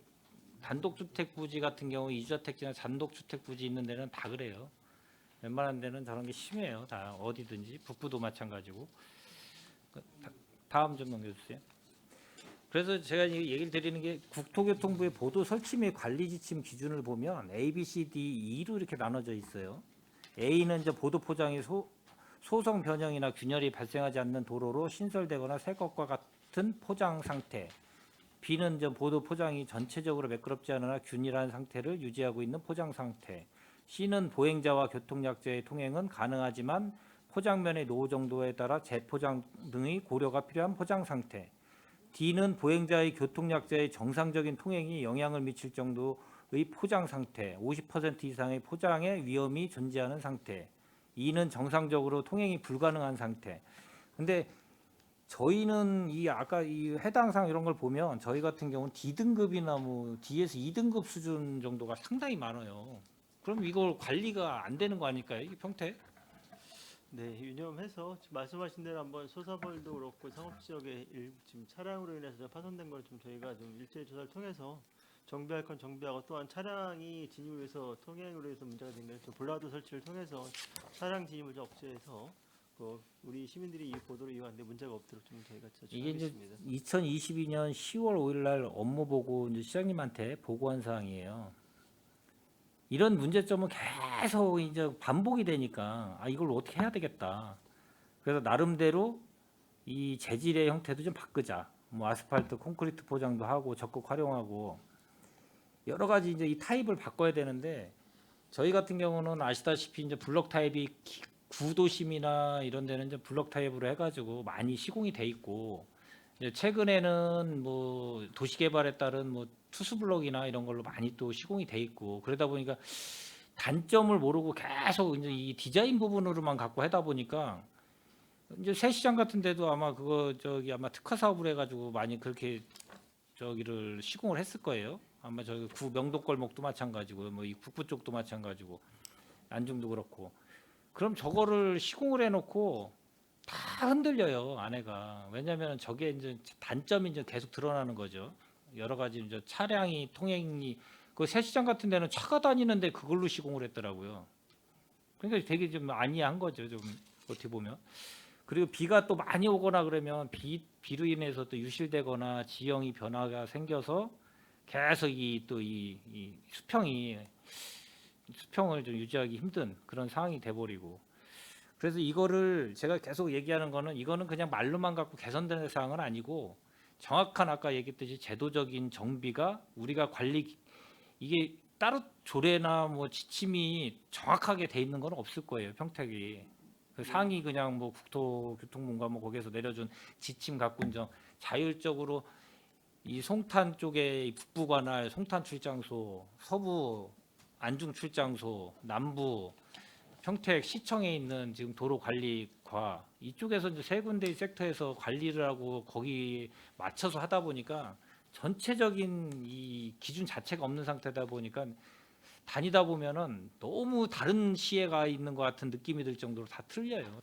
부지 같은 경우 이주택지나 단독주택 부지 있는 데는 다 그래요. 웬만한 데는 저런 게 심해요. 다 어디든지 북부도 마찬가지고. 다음 좀 넘겨주세요. 그래서 제가 이 얘기를 드리는 게 국토교통부의 보도 설치 및 관리 지침 기준을 보면 A, B, C, D, E로 이렇게 나눠져 있어요. A는 이제 보도 포장이 소성 변형이나 균열이 발생하지 않는 도로로 신설되거나 새 것과 같은 포장 상태. B는 이제 보도 포장이 전체적으로 매끄럽지 않으나 균일한 상태를 유지하고 있는 포장 상태. C는 보행자와 교통약자의 통행은 가능하지만 포장면의 노후 정도에 따라 재포장 등의 고려가 필요한 포장 상태. D는 보행자의 교통약자의 정상적인 통행이 영향을 미칠 정도의 포장 상태, 50% 이상의 포장의 위험이 존재하는 상태. E는 정상적으로 통행이 불가능한 상태. 근데 저희는 이 아까 이 해당사항 이런 걸 보면 저희 같은 경우는 D등급이나 뭐 D에서 2등급 수준 정도가 상당히 많아요. 그럼 이걸 관리가 안 되는 거 아닐까요? 이게 평택? 네, 유념해서 지금 말씀하신 대로 한번 소사벌도 그렇고 상업지역에 지금 차량으로 인해서 파손된 걸 좀 저희가 좀 일제히 조사를 통해서 정비할 건 정비하고 또한 차량이 진입을 해서 통행으로 해서 문제가 된 거죠. 볼라드 설치를 통해서 차량 진입을 좀 억제해서 그 우리 시민들이 이 보도를 이용하는데 문제가 없도록 좀 저희가 이게 이제 조치하겠습니다. 2022년 10월 5일 날 업무 보고 이제 시장님한테 보고한 사항이에요. 이런 문제점은 계속 이제 반복이 되니까 아 이걸 어떻게 해야 되겠다. 그래서 나름대로 이 재질의 형태도 좀 바꾸자. 뭐 아스팔트, 콘크리트 포장도 하고 적극 활용하고 여러 가지 이제 이 타입을 바꿔야 되는데 저희 같은 경우는 아시다시피 이제 블럭 타입이 구도심이나 이런 데는 이제 블럭 타입으로 해가지고 많이 시공이 돼 있고 이제 최근에는 뭐 도시개발에 따른 뭐 투수블럭이나 이런 걸로 많이 또 시공이 돼 있고 그러다 보니까 단점을 모르고 계속 이제 이 디자인 부분으로만 갖고 하다 보니까 이제 새시장 같은 데도 아마 그거 저기 아마 특화 사업을 해가지고 많이 그렇게 저기를 시공을 했을 거예요. 아마 저기 명동골목도 마찬가지고 뭐 이 북부 쪽도 마찬가지고 안중도 그렇고 그럼 저거를 시공을 해놓고 다 흔들려요 안에가. 왜냐하면 저게 이제 단점이 이제 계속 드러나는 거죠. 여러 가지 이제 차량이 통행이 그 새시장 같은 데는 차가 다니는데 그걸로 시공을 했더라고요. 그러니까 되게 좀 아니한 거죠. 좀 어떻게 보면. 그리고 비가 또 많이 오거나 그러면 비로 인해서 또 유실되거나 지형이 변화가 생겨서 계속 이 수평을 좀 유지하기 힘든 그런 상황이 돼버리고, 그래서 이거를 제가 계속 얘기하는 거는 이거는 그냥 말로만 갖고 개선되는 사항은 아니고 정확한 아까 얘기했듯이 제도적인 정비가 우리가 관리 이게 따로 조례나 뭐 지침이 정확하게 돼 있는 건 없을 거예요. 평택이 그 상위 그냥 뭐 국토교통부인가 뭐 거기에서 내려준 지침 갖고 이제 자율적으로 이 송탄 쪽에 이 북부 관할 송탄 출장소, 서부 안중 출장소, 남부 평택 시청에 있는 지금 도로 관리과 이쪽에서 이제 세 군데의 섹터에서 관리를 하고 거기 맞춰서 하다 보니까 전체적인 이 기준 자체가 없는 상태다 보니까 다니다 보면은 너무 다른 시에가 있는 것 같은 느낌이 들 정도로 다 틀려요.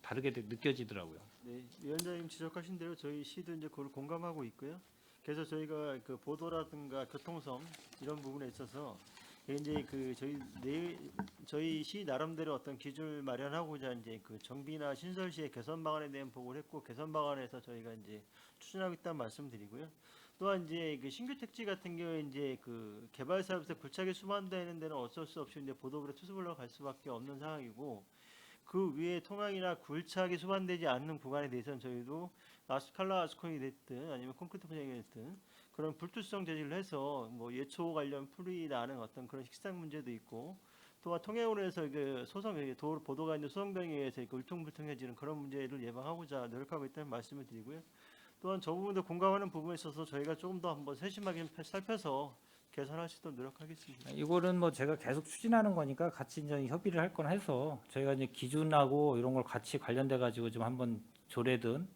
다르게 느껴지더라고요. 네, 위원장님 지적하신 대로 저희 시도 이제 그걸 공감하고 있고요. 그래서 저희가 그 보도라든가 교통성 이런 부분에 있어서 이제 그 저희 시 나름대로 어떤 기준을 마련하고자 이제 그 정비나 신설 시의 개선 방안에 대한 보고를 했고, 개선 방안에서 저희가 이제 추진하고 있다는 말씀드리고요. 또한 이제 그 신규 택지 같은 경우에 이제 그 개발 사업에서 굴착이 수반되는 데는 어쩔 수 없이 이제 보도블록 투수블록 갈 수밖에 없는 상황이고, 그 위에 통항이나 굴착이 수반되지 않는 구간에 대해서는 저희도 아스칼라 아스콘이 됐든 아니면 콘크리트 분양이 됐든 그런 불투성 제지를 해서 뭐 예초 관련 풀이 나는 어떤 그런 식상 문제도 있고, 또한 통행원에서 그 소송 보도가 있는 소송병에 의해서 울퉁불퉁해지는 그런 문제를 예방하고자 노력하고 있다는 말씀을 드리고요. 또한 저 부분도 공감하는 부분에 있어서 저희가 조금 더 한번 세심하게 살펴서 개선할 수 있도록 노력하겠습니다. 이거는 뭐 제가 계속 추진하는 거니까 같이 이제 협의를 할 건 해서 저희가 이제 기준하고 이런 걸 같이 관련돼 가지고 좀 한번 조례든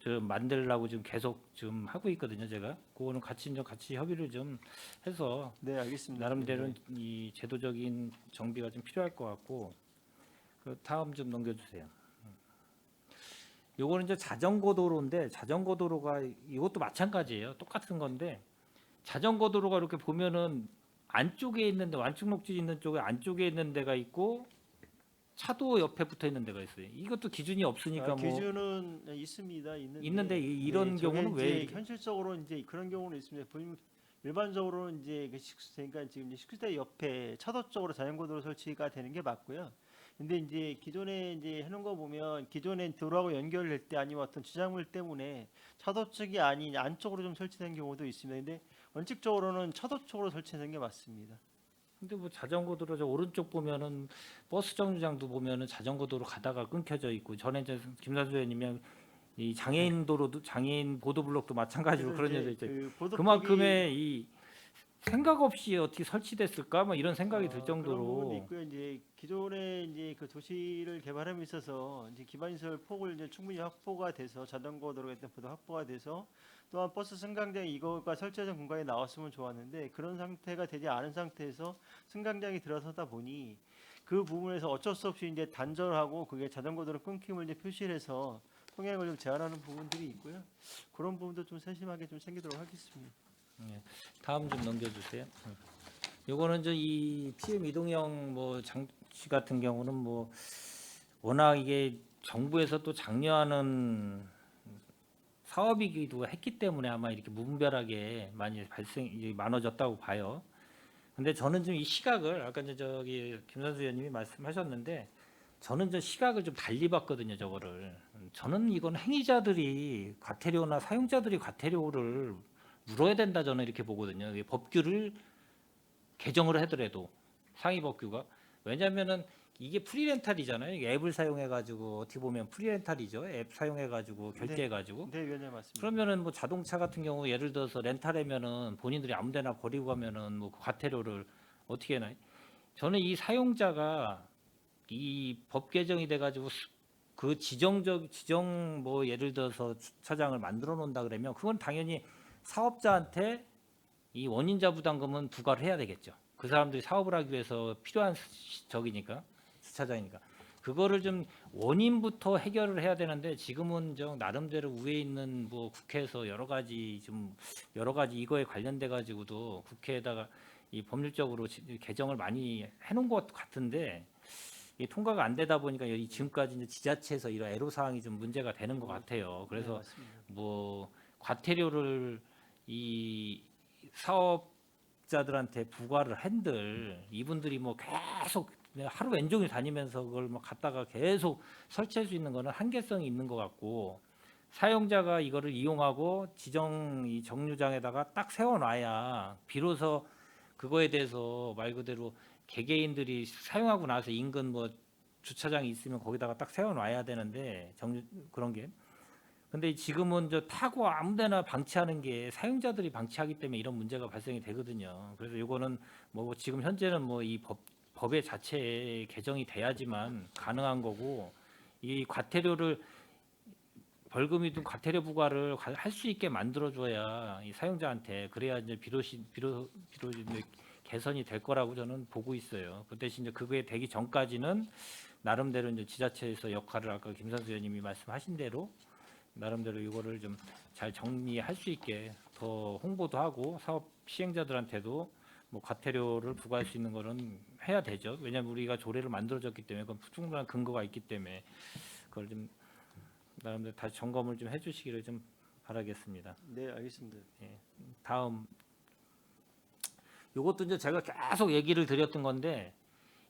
좀 만들려고 지금 계속 좀 하고 있거든요. 제가 그거는 같이 협의를 좀 해서 네, 알겠습니다. 나름대로 네. 이 제도적인 정비가 좀 필요할 것 같고, 그 다음 좀 넘겨주세요. 요거는 이제 자전거 도로인데 자전거 도로가 이것도 마찬가지예요. 똑같은 건데 자전거 도로가 이렇게 보면은 안쪽에 있는데 완충 녹지 있는 쪽에 안쪽에 있는 데가 있고 차도 옆에 붙어 있는 데가 있어요. 이것도 기준이 없으니까 뭐 기준은 있습니다. 있는데 이런 저게 경우는 이제 왜 이렇게- 현실적으로 이제 그런 경우는 있습니다. 일반적으로 이제 그러니까 지금 이제 식수대 옆에 차도 쪽으로 자전거도로 설치가 되는 게 맞고요. 근데 이제 기존에 이제 해놓은 거 보면 기존에 도로하고 연결될 때 아니면 어떤 지장물 때문에 차도 쪽이 아닌 안쪽으로 좀 설치된 경우도 있습니다. 근데 원칙적으로는 차도 쪽으로 설치된 게 맞습니다. 근데 뭐 자전거 도로 저 오른쪽 보면은 버스 정류장도 보면은 자전거 도로 가다가 끊겨져 있고, 전에 이제 김선수 의원님이 이 장애인 도로도 장애인 보도 블록도 마찬가지로 그런 그래서 일도 이제 있죠. 그 보도블록이 그만큼의 이 생각 없이 어떻게 설치됐을까? 뭐 이런 생각이 들 그런 부분도 정도로 있고요. 이제 기존에 이제 그 도시를 개발함에 있어서 이제 기반시설 폭을 이제 충분히 확보가 돼서 자전거 도로가 일단 보다 확보가 돼서 또한 버스 승강장이 이거가 설치된 공간에 나왔으면 좋았는데 그런 상태가 되지 않은 상태에서 승강장이 들어서다 보니 그 부분에서 어쩔 수 없이 이제 단절하고 그게 자전거 도로 끊김을 이제 표시를 해서 통행을 좀 제한하는 부분들이 있고요. 그런 부분도 좀 세심하게 좀 챙기도록 하겠습니다. 다음 좀 넘겨주세요. 요거는 이 PM 이동형 뭐 장치 같은 경우는 뭐 워낙 이게 정부에서 또 장려하는 사업이기도 했기 때문에 아마 이렇게 무분별하게 많이 이제 많아졌다고 봐요. 근데 저는 좀 이 시각을 아까 이제 김선수 의원님이 말씀하셨는데 저는 저 시각을 좀 달리 봤거든요. 저거를 저는 이건 행위자들이 과태료나 사용자들이 과태료를 물어야 된다 저는 이렇게 보거든요. 이게 법규를 개정을 하더라도 상위 법규가, 왜냐하면은 이게 프리렌탈이잖아요. 이게 앱을 사용해 가지고 어떻게 보면 프리렌탈이죠. 앱 사용해 가지고 결제해 가지고. 네, 위원님 맞습니다. 그러면은 뭐 자동차 같은 경우 예를 들어서 렌탈하면은 본인들이 아무데나 버리고 가면은 뭐 과태료를 어떻게 해나요? 저는 이 사용자가 이 법 개정이 돼 가지고 그 지정 뭐 예를 들어서 주차장을 만들어 놓는다 그러면 그건 당연히 사업자한테 이 원인자 부담금은 부과를 해야 되겠죠. 그 사람들이 사업을 하기 위해서 필요한 주차장이니까 그거를 좀 원인부터 해결을 해야 되는데 지금은 좀 나름대로 위에 있는 뭐 국회에서 여러 가지 이거에 관련돼 가지고도 국회에다가 이 법률적으로 개정을 많이 해놓은 것 같은데 이 통과가 안 되다 보니까 이 지금까지 이제 지자체에서 이런 애로 사항이 좀 문제가 되는 것 같아요. 네, 그래서 맞습니다. 뭐 과태료를 이 사업자들한테 부과를 한들 이분들이 뭐 계속 하루 왼종일 다니면서 그걸 뭐 갖다가 계속 설치할 수 있는 거는 한계성이 있는 것 같고, 사용자가 이거를 이용하고 지정 이 정류장에다가 딱 세워놔야 비로소 그거에 대해서 말 그대로 개개인들이 사용하고 나서 인근 뭐 주차장이 있으면 거기다가 딱 세워놔야 되는데 그런 게. 근데 지금은 저 타고 아무데나 방치하는 게 사용자들이 방치하기 때문에 이런 문제가 발생이 되거든요. 그래서 이거는 뭐 지금 현재는 뭐 이 법의 자체에 개정이 돼야지만 가능한 거고, 이 과태료를 벌금이든 과태료 부과를 할 수 있게 만들어줘야 이 사용자한테, 그래야 이제 비로소 이제 개선이 될 거라고 저는 보고 있어요. 그 대신 이제 그게 되기 전까지는 나름대로 이제 지자체에서 역할을 아까 김선수 의원님이 말씀하신 대로 나름대로 이거를 좀 잘 정리할 수 있게 더 홍보도 하고 사업 시행자들한테도 뭐 과태료를 부과할 수 있는 거는 해야 되죠. 왜냐하면 우리가 조례를 만들어졌기 때문에 그건 충분한 근거가 있기 때문에 그걸 좀 나름대로 다시 점검을 좀 해주시기를 좀 바라겠습니다. 네, 알겠습니다. 다음, 이것도 이제 제가 계속 얘기를 드렸던 건데,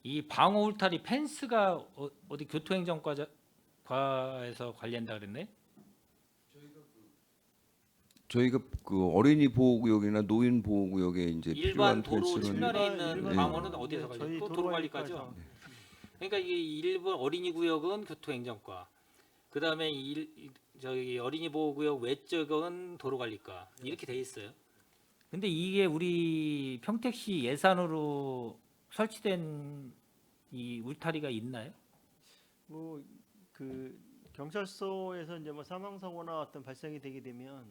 이 방호 울타리 펜스가 어디 교통행정과에서 관리한다 그랬네? 저희가 그 어린이 보호구역이나 노인 보호구역에 이제 일반 필요한 도로 펜스는 측면에 있는 네. 방호는 어디서 저희 관리? 또 도로관리과죠. 도로관리과죠. 그러니까 이게 일본 어린이 구역은 교통행정과, 그다음에 저기 어린이 보호구역 외적은 도로관리과 이렇게 돼 있어요. 근데 이게 우리 평택시 예산으로 설치된 이 울타리가 있나요? 뭐 그 경찰서에서 이제 뭐 사망 사고나 어떤 발생이 되게 되면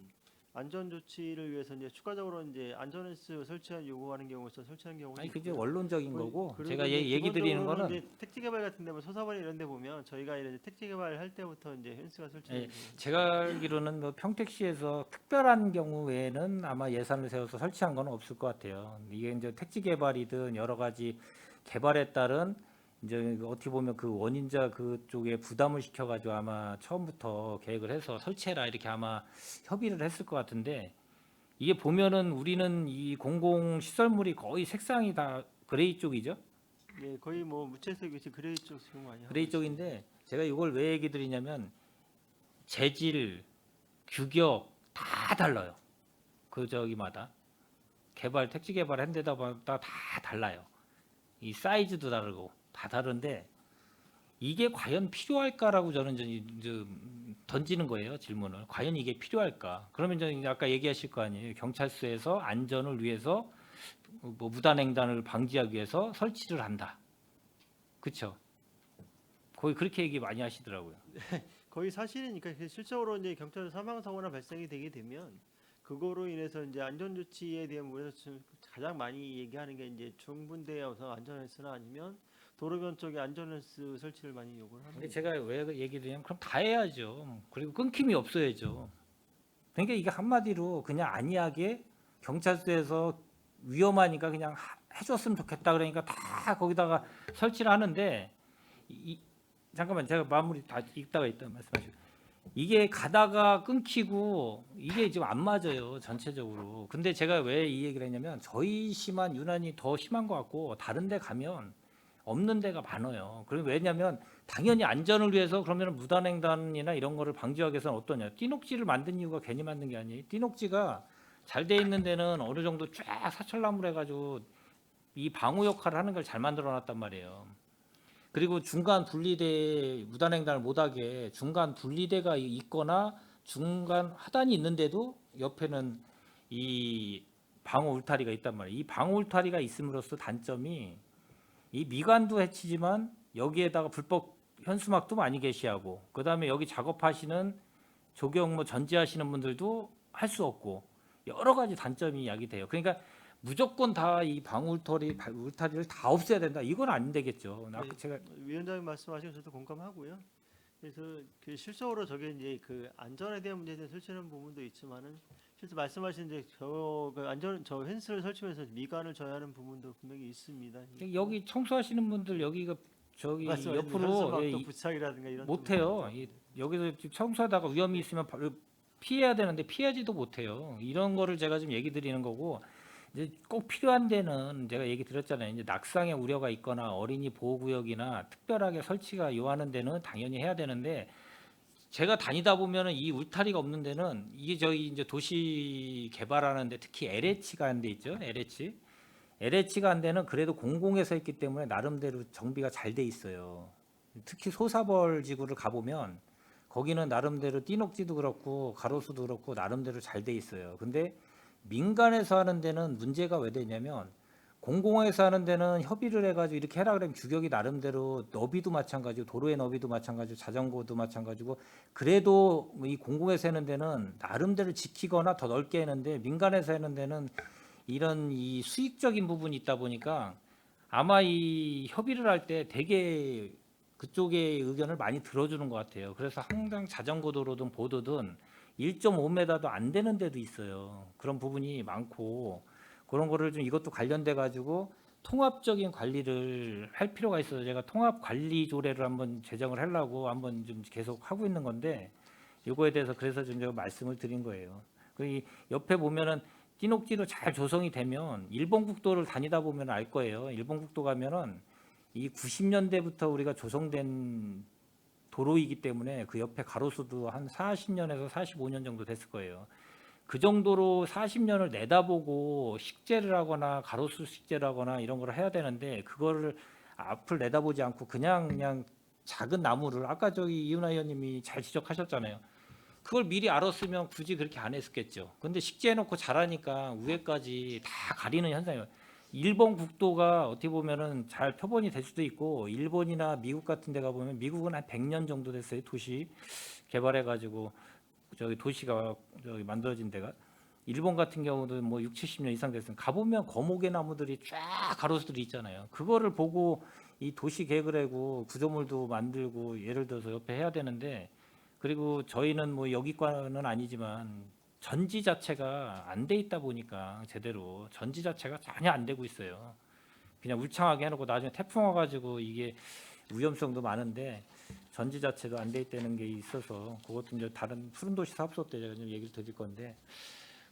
안전 조치를 위해서 이제 추가적으로 이제 안전헬스 설치한 요구하는 경우에서 설치하는 경우가 아니 그게 있고요. 원론적인 거고, 그리고 제가 이제 얘기 드리는 기본적으로는 거는 이제 택지 개발 같은 데 뭐 소사발이 이런 데 보면 저희가 이제 택지 개발할 때부터 이제 펜스가 설치되는 제가 알기로는 뭐 평택시에서 특별한 경우에는 아마 예산을 세워서 설치한 건 없을 것 같아요. 이게 이제 택지 개발이든 여러 가지 개발에 따른 이제 어떻게 보면 그 원인자 그쪽에 부담을 시켜가지고 아마 처음부터 계획을 해서 설치해라 이렇게 아마 협의를 했을 것 같은데, 이게 보면은 우리는 이 공공 시설물이 거의 색상이 다 그레이 쪽이죠. 예, 거의 뭐 무채색이 그레이 쪽 지금 많이 하고 그레이 있습니다. 쪽인데, 제가 이걸 왜 얘기 드리냐면 재질, 규격 다 달라요. 그 저기마다 개발 택지 개발한 데다 보다 다 달라요. 이 사이즈도 다르고 다 다른데 이게 과연 필요할까라고 저는 이제 던지는 거예요, 질문을. 과연 이게 필요할까? 그러면 이제 아까 얘기하실 거 아니에요. 경찰서에서 안전을 위해서 뭐 무단횡단을 방지하기 위해서 설치를 한다. 그렇죠? 거의 그렇게 얘기 많이 하시더라고요. 거의 사실이니까 실적으로 이제 경찰 사망 사고나 발생이 되게 되면 그거로 인해서 이제 안전 조치에 대한 부분에서 지금 가장 많이 얘기하는 게 이제 중분대여서 안전헬스나 아니면 도로변 쪽에 안전헬스 설치를 많이 요구를 합니다. 근데 제가 왜 얘기 드리냐면 그럼 다 해야죠. 그리고 끊김이 없어야죠. 그러니까 이게 한마디로 그냥 안이하게 경찰서에서 위험하니까 그냥 해줬으면 좋겠다 그러니까 다 거기다가 설치를 하는데, 잠깐만 제가 마무리 다 읽다가 있다 말씀하시고, 이게 가다가 끊기고 이게 지금 안 맞아요 전체적으로. 근데 제가 왜 이 얘기를 했냐면 저희 시만 유난히 더 심한 것 같고 다른 데 가면 없는 데가 많아요. 그리고 왜냐하면 당연히 안전을 위해서 그러면 무단횡단이나 이런 거를 방지하기 위해서는 어떠냐, 띠녹지를 만든 이유가 괜히 만든 게 아니에요. 띠녹지가 잘 돼 있는 데는 어느 정도 쫙 사철나무로 해가지고 이 방호 역할을 하는 걸 잘 만들어 놨단 말이에요. 그리고 중간 분리대 무단횡단을 못하게 중간 분리대가 있거나 중간 하단이 있는데도 옆에는 이 방호 울타리가 있단 말이에요. 이 방호 울타리가 있음으로써 단점이 이 미관도 해치지만 여기에다가 불법 현수막도 많이 게시하고, 그다음에 여기 작업하시는 조경 뭐 전지하시는 분들도 할 수 없고 여러 가지 단점이 야기돼요. 그러니까 무조건 다 이 방호 울타리를 다 없애야 된다. 이건 안 되겠죠. 아까 제가 위원장님 말씀하신 거 저도 공감하고요. 그래서 그 실적으로 저게 이제 그 안전에 대한 문제에 대해 설치하는 부분도 있지만은 실제 말씀하신 이제 그 안전 저 펜스를 설치면서 미관을 저해하는 부분도 분명히 있습니다. 여기 청소하시는 분들 여기가 저기 옆으로 현수막도 부착이라든가 이런 못 해요. 여기서 청소하다가 위험이 있으면 피해야 되는데 피하지도 못해요. 이런 거를 제가 좀 얘기 드리는 거고, 이제 꼭 필요한 데는 제가 얘기 드렸잖아요. 이제 낙상의 우려가 있거나 어린이 보호구역이나 특별하게 설치가 요하는 데는 당연히 해야 되는데, 제가 다니다 보면은 이 울타리가 없는 데는 이게 저희 이제 도시 개발하는데 특히 LH가 한 데 있죠. LH가 한 데는 그래도 공공에서 했기 때문에 나름대로 정비가 잘 돼 있어요. 특히 소사벌 지구를 가보면 거기는 나름대로 띠녹지도 그렇고 가로수도 그렇고 나름대로 잘 돼 있어요. 근데 민간에서 하는 데는 문제가 왜 되냐면, 공공에서 하는 데는 협의를 해가지고 이렇게 해라 그러면 규격이 나름대로 너비도 마찬가지고 도로의 너비도 마찬가지고 자전거도 마찬가지고, 그래도 이 공공에서 하는 데는 나름대로 지키거나 더 넓게 하는데, 민간에서 하는 데는 이런 이 수익적인 부분이 있다 보니까 아마 이 협의를 할 때 되게 그쪽의 의견을 많이 들어주는 것 같아요. 그래서 항상 자전거 도로든 보도든 1.5m도 안 되는 데도 있어요. 그런 부분이 많고, 그런 거를 좀 이것도 관련돼 가지고 통합적인 관리를 할 필요가 있어서 제가 통합 관리 조례를 한번 제정을 하려고 한번 좀 계속 하고 있는 건데, 이거에 대해서 그래서 좀 제가 말씀을 드린 거예요. 그 옆에 보면은 띠녹지도 잘 조성이 되면, 일본 국도를 다니다 보면 알 거예요. 일본 국도 가면은 이 90년대부터 우리가 조성된 도로이기 때문에 그 옆에 가로수도 한 40년에서 45년 정도 됐을 거예요. 그 정도로 40년을 내다보고 식재를 하거나 가로수 식재를 하거나 이런 걸 해야 되는데, 그거를 앞을 내다보지 않고 그냥 작은 나무를, 아까 저기 이은하 의원님이 잘 지적하셨잖아요. 그걸 미리 알았으면 굳이 그렇게 안 했었겠죠. 근데 식재해놓고 자라니까 위에까지 다 가리는 현상이에요. 일본 국도가 어떻게 보면은 잘 표본이 될 수도 있고, 일본이나 미국 같은 데 가보면, 미국은 한 100년 정도 됐어요. 도시 개발해가지고 저기 도시가 저기 만들어진 데가. 일본 같은 경우도 뭐 6, 70년 이상 됐으면 가보면 거목의 나무들이 쫙 가로수들이 있잖아요. 그거를 보고 이 도시 계획을 하고 구조물도 만들고 예를 들어서 옆에 해야 되는데, 그리고 저희는 뭐 여기과는 아니지만 전지 자체가 안 돼 있다 보니까, 제대로 전지 자체가 전혀 안 되고 있어요. 그냥 울창하게 해놓고 나중에 태풍 와가지고 이게 위험성도 많은데 전지 자체도 안 돼 있다는 게 있어서, 그것도 이제 다른 푸른도시 사업소 때 제가 좀 얘기를 드릴 건데,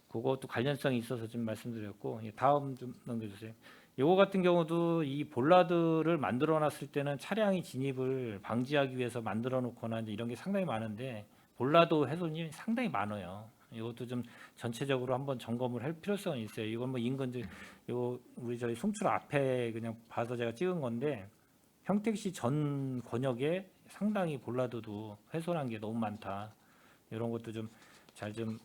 그것도 관련성이 있어서 좀 말씀드렸고, 다음 좀 넘겨주세요. 요거 같은 경우도 이 볼라드를 만들어 놨을 때는 차량이 진입을 방지하기 위해서 만들어 놓거나 이제 이런 게 상당히 많은데, 볼라드 훼손이 상당히 많아요. 이것도 좀 전체적으로 한번 점검을 할 필요성이 있어요. 이건 뭐 인근들, 요 우리 저희 송출 앞에 그냥 봐서 제가 찍은 건데, 평택시 전 권역에 상당히 볼라드도 훼손한 게 너무 많다. 이런 것도 좀 잘 좀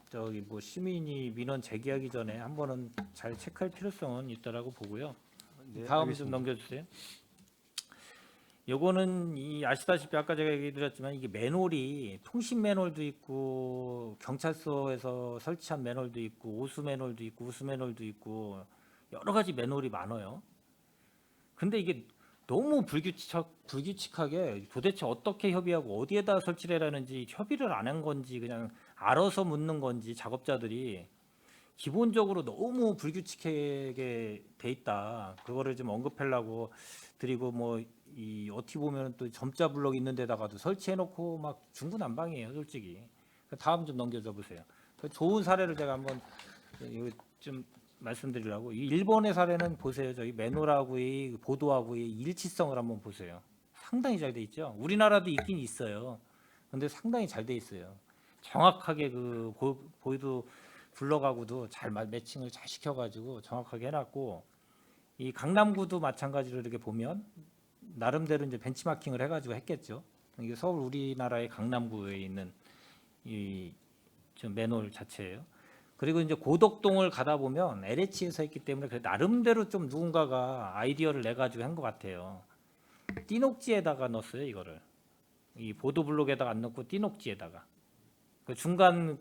저기 뭐 시민이 민원 제기하기 전에 한 번은 잘 체크할 필요성은 있다라고 보고요. 네, 다음 좀 알겠습니다. 넘겨주세요. 요거는 이 아시다시피 아까 제가 얘기 드렸지만, 이게 맨홀이 통신 맨홀도 있고 경찰서에서 설치한 맨홀도 있고 오수 맨홀도 있고 우수 맨홀도 있고 여러 가지 맨홀이 많아요. 근데 이게 너무 불규칙하게 도대체 어떻게 협의하고 어디에다 설치를 해라는지 협의를 안 한 건지 그냥 알아서 묻는 건지, 작업자들이 기본적으로 너무 불규칙하게 돼 있다. 그거를 좀 언급하려고 드리고, 뭐 이 어떻게 보면 또 점자 블럭 있는 데다가도 설치해놓고 막 중구난방이에요, 솔직히. 다음 좀 넘겨줘 보세요. 그 좋은 사례를 제가 한번 이거 좀 말씀드리려고. 이 일본의 사례는 보세요. 저희 맨홀하고의 보도하고의 일치성을 한번 보세요. 상당히 잘 돼 있죠. 우리나라도 있긴 있어요. 근데 상당히 잘 돼 있어요. 정확하게 그 보도 블럭하고도 잘 매칭을 잘 시켜가지고 정확하게 해놨고, 이 강남구도 마찬가지로 이렇게 보면 나름대로 이제 벤치마킹을 해가지고 했겠죠. 이게 서울 우리나라의 강남구에 있는 이 맨홀 자체예요. 그리고 이제 고덕동을 가다 보면 LH에서 했기 때문에 나름대로 좀 누군가가 아이디어를 내 가지고 한 것 같아요. 띠녹지에다가 넣었어요, 이거를. 이 보도블록에다가 안 넣고 띠녹지에다가. 그 중간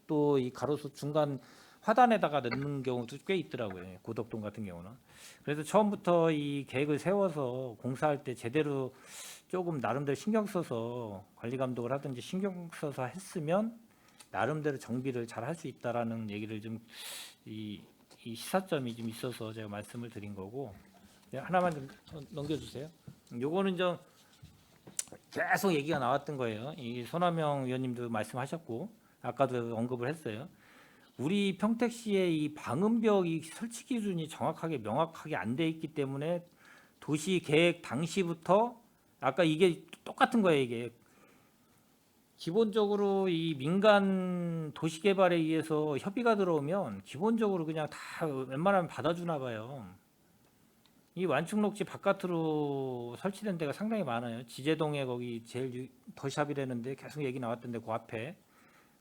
또 이 가로수 중간 화단에다가 넣는 경우도 꽤 있더라고요. 고덕동 같은 경우는. 그래서 처음부터 이 계획을 세워서 공사할 때 제대로 조금 나름대로 신경 써서 관리 감독을 하든지 신경 써서 했으면 나름대로 정비를 잘 할 수 있다라는 얘기를 좀 이 시사점이 좀 있어서 제가 말씀을 드린 거고. 하나만 좀 넘겨주세요. 요거는 좀 계속 얘기가 나왔던 거예요. 이 손화명 위원님도 말씀하셨고 아까도 언급을 했어요. 우리 평택시의 이 방음벽 이 설치 기준이 정확하게 명확하게 안 돼 있기 때문에 도시 계획 당시부터 아까 이게 똑같은 거예요. 이게 기본적으로 이 민간 도시 개발에 의해서 협의가 들어오면 기본적으로 그냥 다 웬만하면 받아주나 봐요. 이 완충록지 바깥으로 설치된 데가 상당히 많아요. 지제동에 거기 제일 더샵이라는데 계속 얘기 나왔던데 그 앞에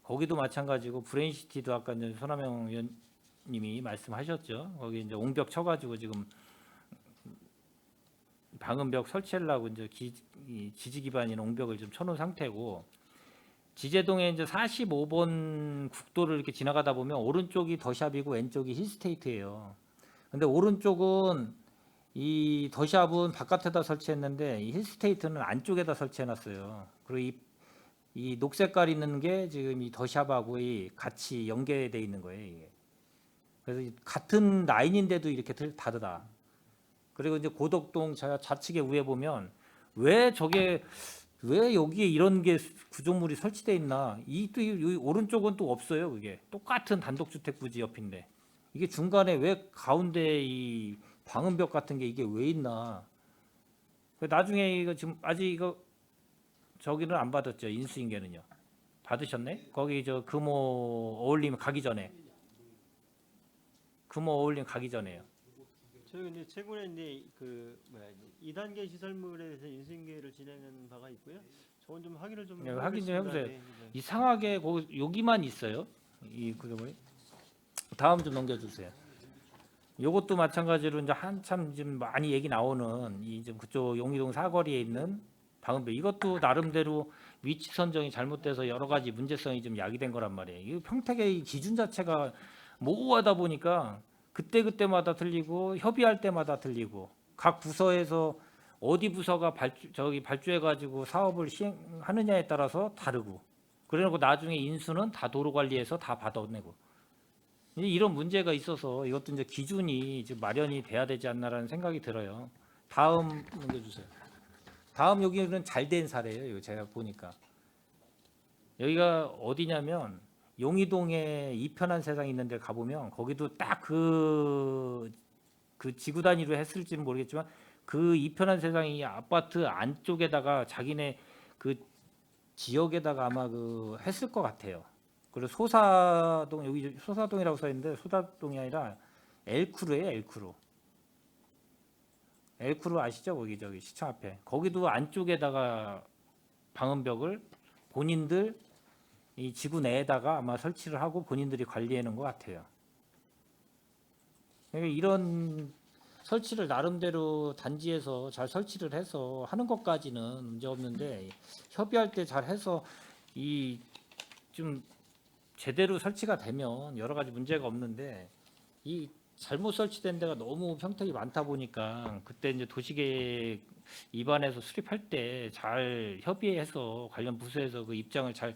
거기도 마찬가지고 브레인시티도 아까 이제 손화명 의원님이 말씀하셨죠. 거기 이제 옹벽 쳐가지고 지금 방음벽 설치하려고 이제 지지 기반인 옹벽을 좀 쳐놓은 상태고 지제동에 이제 45번 국도를 이렇게 지나가다 보면 오른쪽이 더샵이고 왼쪽이 힐스테이트예요. 근데 오른쪽은 이 더샵은 바깥에다 설치했는데 이 힐스테이트는 안쪽에다 설치해놨어요. 그리고 이 녹색깔 있는 게 지금 이 더샵하고 같이 연계돼 있는 거예요. 이게. 그래서 같은 라인인데도 이렇게 다르다. 그리고 이제 고덕동 좌측에 위에 보면 왜 여기에 이런 게 구조물이 설치돼 있나? 이 오른쪽은 또 없어요. 그게 똑같은 단독주택 부지 옆인데 이게 중간에 왜 가운데 이 방음벽 같은 게 이게 왜 있나? 나중에 이거 지금 아직 이거 저기는 안 받았죠. 인수인계는요. 받으셨네? 거기 저 금호 어울림 가기 전에. 금호 어울림 가기 전에요. 저희 이제 최근에 이제 그 2단계 시설물에 대해서 인수인계를 진행한 바가 있고요. 저건 좀 확인을 좀 네, 확인 좀 해보겠습니다. 해보세요. 네, 네. 이상하게 여기만 있어요. 이 그림이. 다음 좀 넘겨주세요. 이것도 마찬가지로 이제 한참 지금 많이 얘기 나오는 이 좀 그쪽 용의동 사거리에 있는 방음벽 이것도 나름대로 위치 선정이 잘못돼서 여러 가지 문제성이 좀 야기된 거란 말이에요. 이 평택의 이 기준 자체가 모호하다 보니까 그때마다 틀리고 협의할 때마다 틀리고 각 부서에서 어디 부서가 발주해 가지고 사업을 시행하느냐에 따라서 다르고 그래놓고 나중에 인수는 다 도로관리에서 다 받아내고 이런 문제가 있어서 이것도 이제 기준이 이제 마련이 돼야 되지 않나라는 생각이 들어요. 다음 넘겨주세요. 다음 여기는 잘된 사례예요. 이거 제가 보니까 여기가 어디냐면 용의동에 이편한 세상이 있는데 가보면 거기도 딱 그 지구 단위로 했을지는 모르겠지만 그 이편한 세상이 아파트 안쪽에다가 자기네 그 지역에다가 아마 그 했을 것 같아요. 그리고 소사동 여기 소사동이라고 써 있는데 소사동이 아니라 엘크루예요. 엘크루 아시죠? 거기 저기 시청 앞에 거기도 안쪽에다가 방음벽을 본인들 이 지구 내에다가 아마 설치를 하고 본인들이 관리하는 것 같아요. 그러니까 이런 설치를 나름대로 단지에서 잘 설치를 해서 하는 것까지는 문제 없는데 협의할 때 잘 해서 이 좀 제대로 설치가 되면 여러 가지 문제가 없는데 이 잘못 설치된 데가 너무 평택이 많다 보니까 그때 이제 도시계획 입안에서 수립할 때 잘 협의해서 관련 부서에서 그 입장을 잘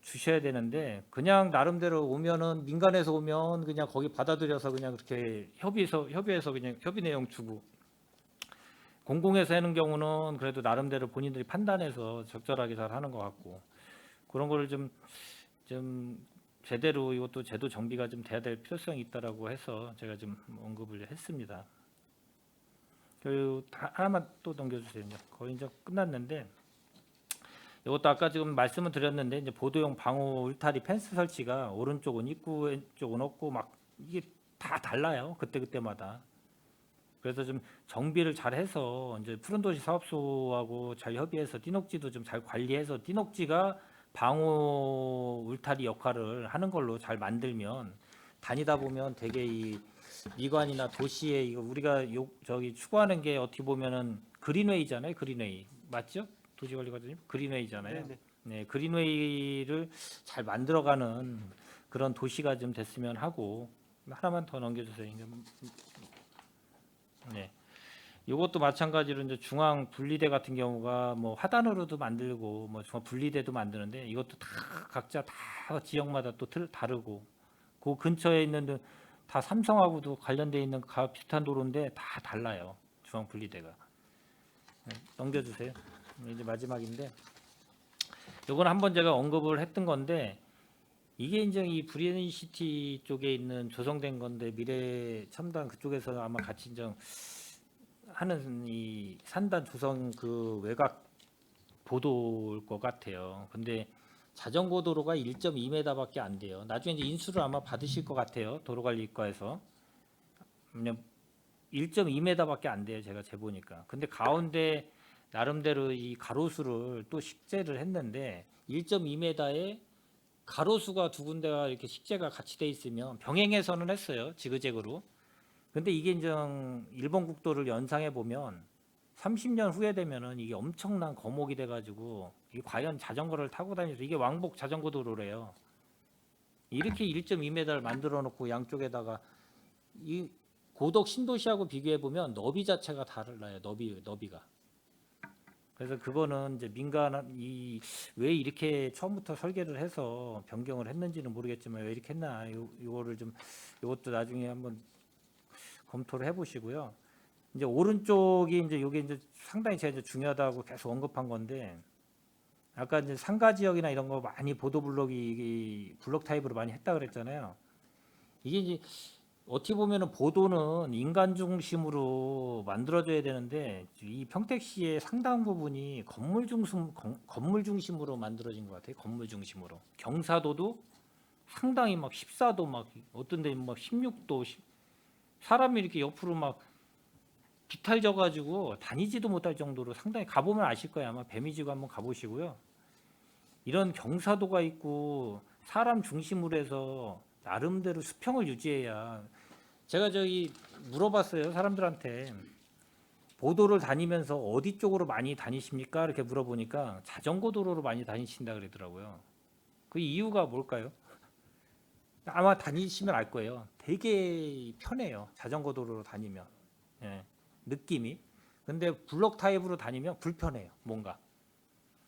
주셔야 되는데 그냥 나름대로 오면은 민간에서 오면 그냥 거기 받아들여서 그냥 그렇게 협의해서 그냥 협의 내용 주고 공공에서 하는 경우는 그래도 나름대로 본인들이 판단해서 적절하게 잘 하는 것 같고 그런 거를 좀 제대로 이것도 제도 정비가 좀 돼야 될 필요성이 있다라고 해서 제가 좀 언급을 했습니다. 그리고 하나만 또 넘겨주세요. 이제 거의 이제 끝났는데 이것도 아까 지금 말씀을 드렸는데 이제 보도용 방호 울타리 펜스 설치가 오른쪽은 있고 왼쪽은 없고 막 이게 다 달라요. 그때마다. 그래서 좀 정비를 잘 해서 이제 푸른도시 사업소하고 잘 협의해서 띠녹지도 좀 잘 관리해서 띠녹지가 방호 울타리 역할을 하는 걸로 잘 만들면 다니다 보면 되게 이 미관이나 도시에 이거 우리가 저기 추구하는 게 어떻게 보면은 그린웨이잖아요. 그린웨이 맞죠? 도시관리과장님 그린웨이잖아요. 네, 네, 그린웨이를 잘 만들어가는 그런 도시가 좀 됐으면 하고 하나만 더 넘겨주세요. 네. 이것도 마찬가지로 이제 중앙 분리대 같은 경우가 뭐 화단으로도 만들고 뭐 중앙 분리대도 만드는데 이것도 다 각자 다 지역마다 또 다르고 그 근처에 있는 다 삼성하고도 관련돼 있는 비슷한 도로인데 다 달라요. 중앙 분리대가. 네, 넘겨주세요. 이제 마지막인데 요건 한번 제가 언급을 했던 건데 이게 이제 이 브리엔시티 쪽에 있는 조성된 건데 미래 첨단 그쪽에서 아마 같이 인정 하는 이 산단 조성 그 외곽 보도일 것 같아요. 근데 자전거 도로가 1.2m밖에 안 돼요. 나중에 이제 인수를 아마 받으실 것 같아요. 도로관리과에서. 1.2m밖에 안 돼요. 제가 재보니까. 근데 가운데 나름대로 이 가로수를 또 식재를 했는데 1.2m에 가로수가 두 군데가 이렇게 식재가 같이 돼 있으면 병행해서는 했어요. 지그재그로. 근데 이게 이제 일본 국도를 연상해 보면 30년 후에 되면은 이게 엄청난 거목이 돼 가지고 이게 과연 자전거를 타고 다니면서 이게 왕복 자전거 도로래요. 이렇게 1.2m를 만들어 놓고 양쪽에다가 이 고덕 신도시하고 비교해 보면 너비 자체가 달라요. 너비가. 그래서 그거는 이제 민간이 왜 이렇게 처음부터 설계를 해서 변경을 했는지는 모르겠지만 왜 이렇게 했나 이거를 좀 이것도 나중에 한번 검토를 해보시고요. 이제 오른쪽이 이제 이게 이제 상당히 제가 이제 중요하다고 계속 언급한 건데 아까 이제 상가 지역이나 이런 거 많이 보도 블록이 블록 타입으로 많이 했다 그랬잖아요. 이게 이제 어떻게 보면은 보도는 인간 중심으로 만들어져야 되는데 이 평택시의 상당 부분이 건물 중심으로 만들어진 것 같아요. 건물 중심으로. 경사도도 상당히 막 14도 막 어떤 데는 막 16도 사람이 이렇게 옆으로 막 비탈져 가지고 다니지도 못할 정도로 상당히 가보면 아실 거예요. 아마 배미지구 한번 가보시고요. 이런 경사도가 있고 사람 중심으로 해서 나름대로 수평을 유지해야 제가 저기 물어봤어요. 사람들한테 보도를 다니면서 어디 쪽으로 많이 다니십니까? 이렇게 물어보니까 자전거 도로로 많이 다니신다 그러더라고요. 그 이유가 뭘까요? 아마 다니시면 알 거예요. 되게 편해요. 자전거 도로로 다니면. 예, 느낌이. 근데 블록 타입으로 다니면 불편해요. 뭔가.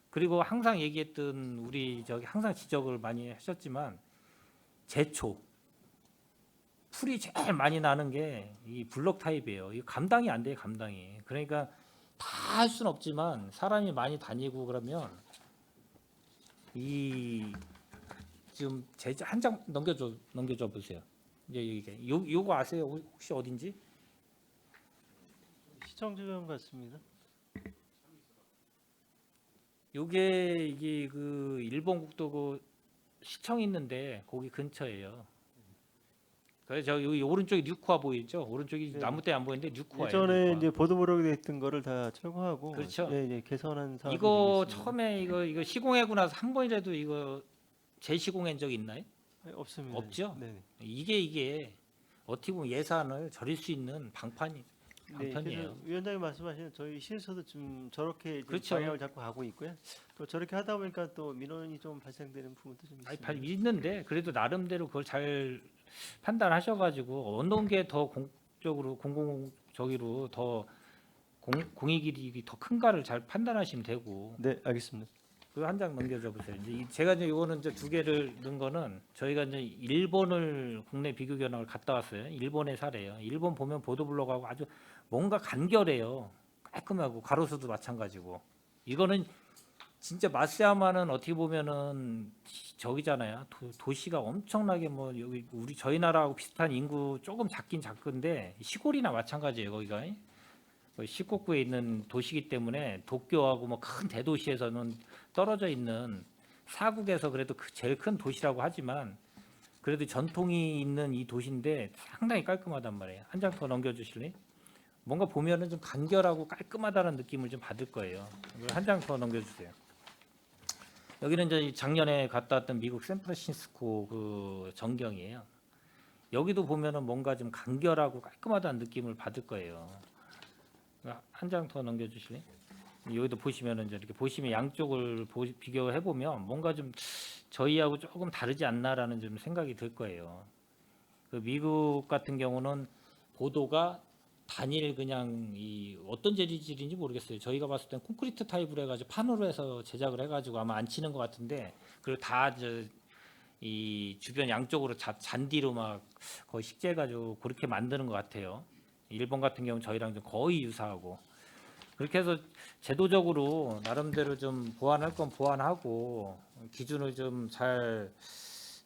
그리고 항상 얘기했던 우리 저기 항상 지적을 많이 하셨지만 제초 풀이 제일 많이 나는 게 이 블록 타입이에요. 이 감당이 안 돼요, 감당이. 그러니까 다 할 수는 없지만 사람이 많이 다니고 그러면 이 지금 제자 한 장 넘겨줘 보세요. 이제 이게 요거 아세요? 혹시 어딘지? 시청 주변 같습니다. 요게 이게 그 일본 국도 그 시청 있는데 거기 근처예요. 그래서 저 여기 오른쪽이 뉴코아 보이죠? 오른쪽이 네. 나무 때 안 보이는데 뉴코아예요. 예전에 뉴코아. 이제 보도블록에 됐던 거를 다 철거하고 그렇죠. 예, 개선한 사업이 이거 되겠습니다. 처음에 이거 시공하고 나서 한 번이라도 이거 재시공한 적 있나요? 예, 없습니다. 없죠? 네. 이게 어떻게 보면 예산을 절일 수 있는 네, 방편이에요. 그래서 위원장님 말씀하시는 저희 시에서도 좀 저렇게 이제 그렇죠. 방향을 잡고 가고 있고요. 또 저렇게 하다 보니까 또 민원이 좀 발생되는 부분도 좀 아니, 있습니다. 있는데 그래도 나름대로 그걸 잘 판단하셔가지고 어느 게 더 공적으로 공공저기로 더 공익이익이 더 큰가를 잘 판단하시면 되고 네, 알겠습니다. 그 한 장 넘겨줘 보세요. 이제 제가 이제 이거는 이제 두 개를 넣은 거는 저희가 이제 일본을 국내 비교 견학을 갔다 왔어요. 일본의 사례예요. 일본 보면 보도블록하고 아주 뭔가 간결해요. 깔끔하고 가로수도 마찬가지고. 이거는 진짜 마쓰야마는 어떻게 보면은 저기잖아요. 도시가 엄청나게 뭐 여기 우리 저희 나라하고 비슷한 인구 조금 작긴 작은데 시골이나 마찬가지예요. 거기가 시국구에 있는 도시이기 때문에 도쿄하고 뭐 큰 대도시에서는 떨어져 있는 사국에서 그래도 제일 큰 도시라고 하지만 그래도 전통이 있는 이 도시인데 상당히 깔끔하단 말이에요. 한 장 더 넘겨주실래요? 뭔가 보면은 좀 간결하고 깔끔하다는 느낌을 좀 받을 거예요. 한 장 더 넘겨주세요. 여기는 이제 작년에 갔다 왔던 미국 샌프란시스코 그 전경이에요. 여기도 보면은 뭔가 좀 간결하고 깔끔하다는 느낌을 받을 거예요. 한 장 더 넘겨주실래요? 여기도 보시면은 이제 이렇게 보시면 양쪽을 비교해 보면 뭔가 좀 저희하고 조금 다르지 않나라는 좀 생각이 들 거예요. 그 미국 같은 경우는 보도가 단일 그냥 이 어떤 재질인지 모르겠어요. 저희가 봤을 땐 콘크리트 타입으로 해가지고 판으로 해서 제작을 해가지고 아마 안 치는 것 같은데 그리고 다 이 주변 양쪽으로 잔디로 막 거의 식재해가지고 그렇게 만드는 것 같아요. 일본 같은 경우는 저희랑 좀 거의 유사하고 그렇게 해서 제도적으로 나름대로 좀 보완할 건 보완하고 기준을 좀 잘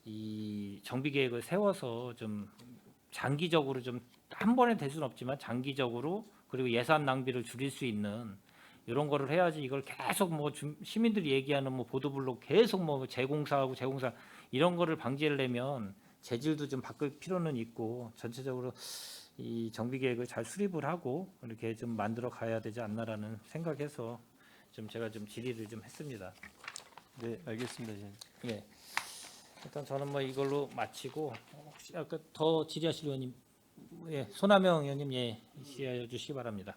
이 정비 계획을 세워서 좀 장기적으로 좀 한 번에 될 수는 없지만 장기적으로 그리고 예산 낭비를 줄일 수 있는 이런 거를 해야지 이걸 계속 뭐 시민들이 얘기하는 뭐 보도블록 계속 뭐 재공사하고 재공사 이런 거를 방지하려면 재질도 좀 바꿀 필요는 있고 전체적으로 이 정비 계획을 잘 수립을 하고 이렇게 좀 만들어 가야 되지 않나라는 생각해서 좀 제가 좀 질의를 좀 했습니다. 네, 알겠습니다. 이제. 예. 일단 저는 뭐 이걸로 마치고 혹시 아까 더 질의하실 의원님, 예, 손하명 의원님 예 질의해 주시기 바랍니다.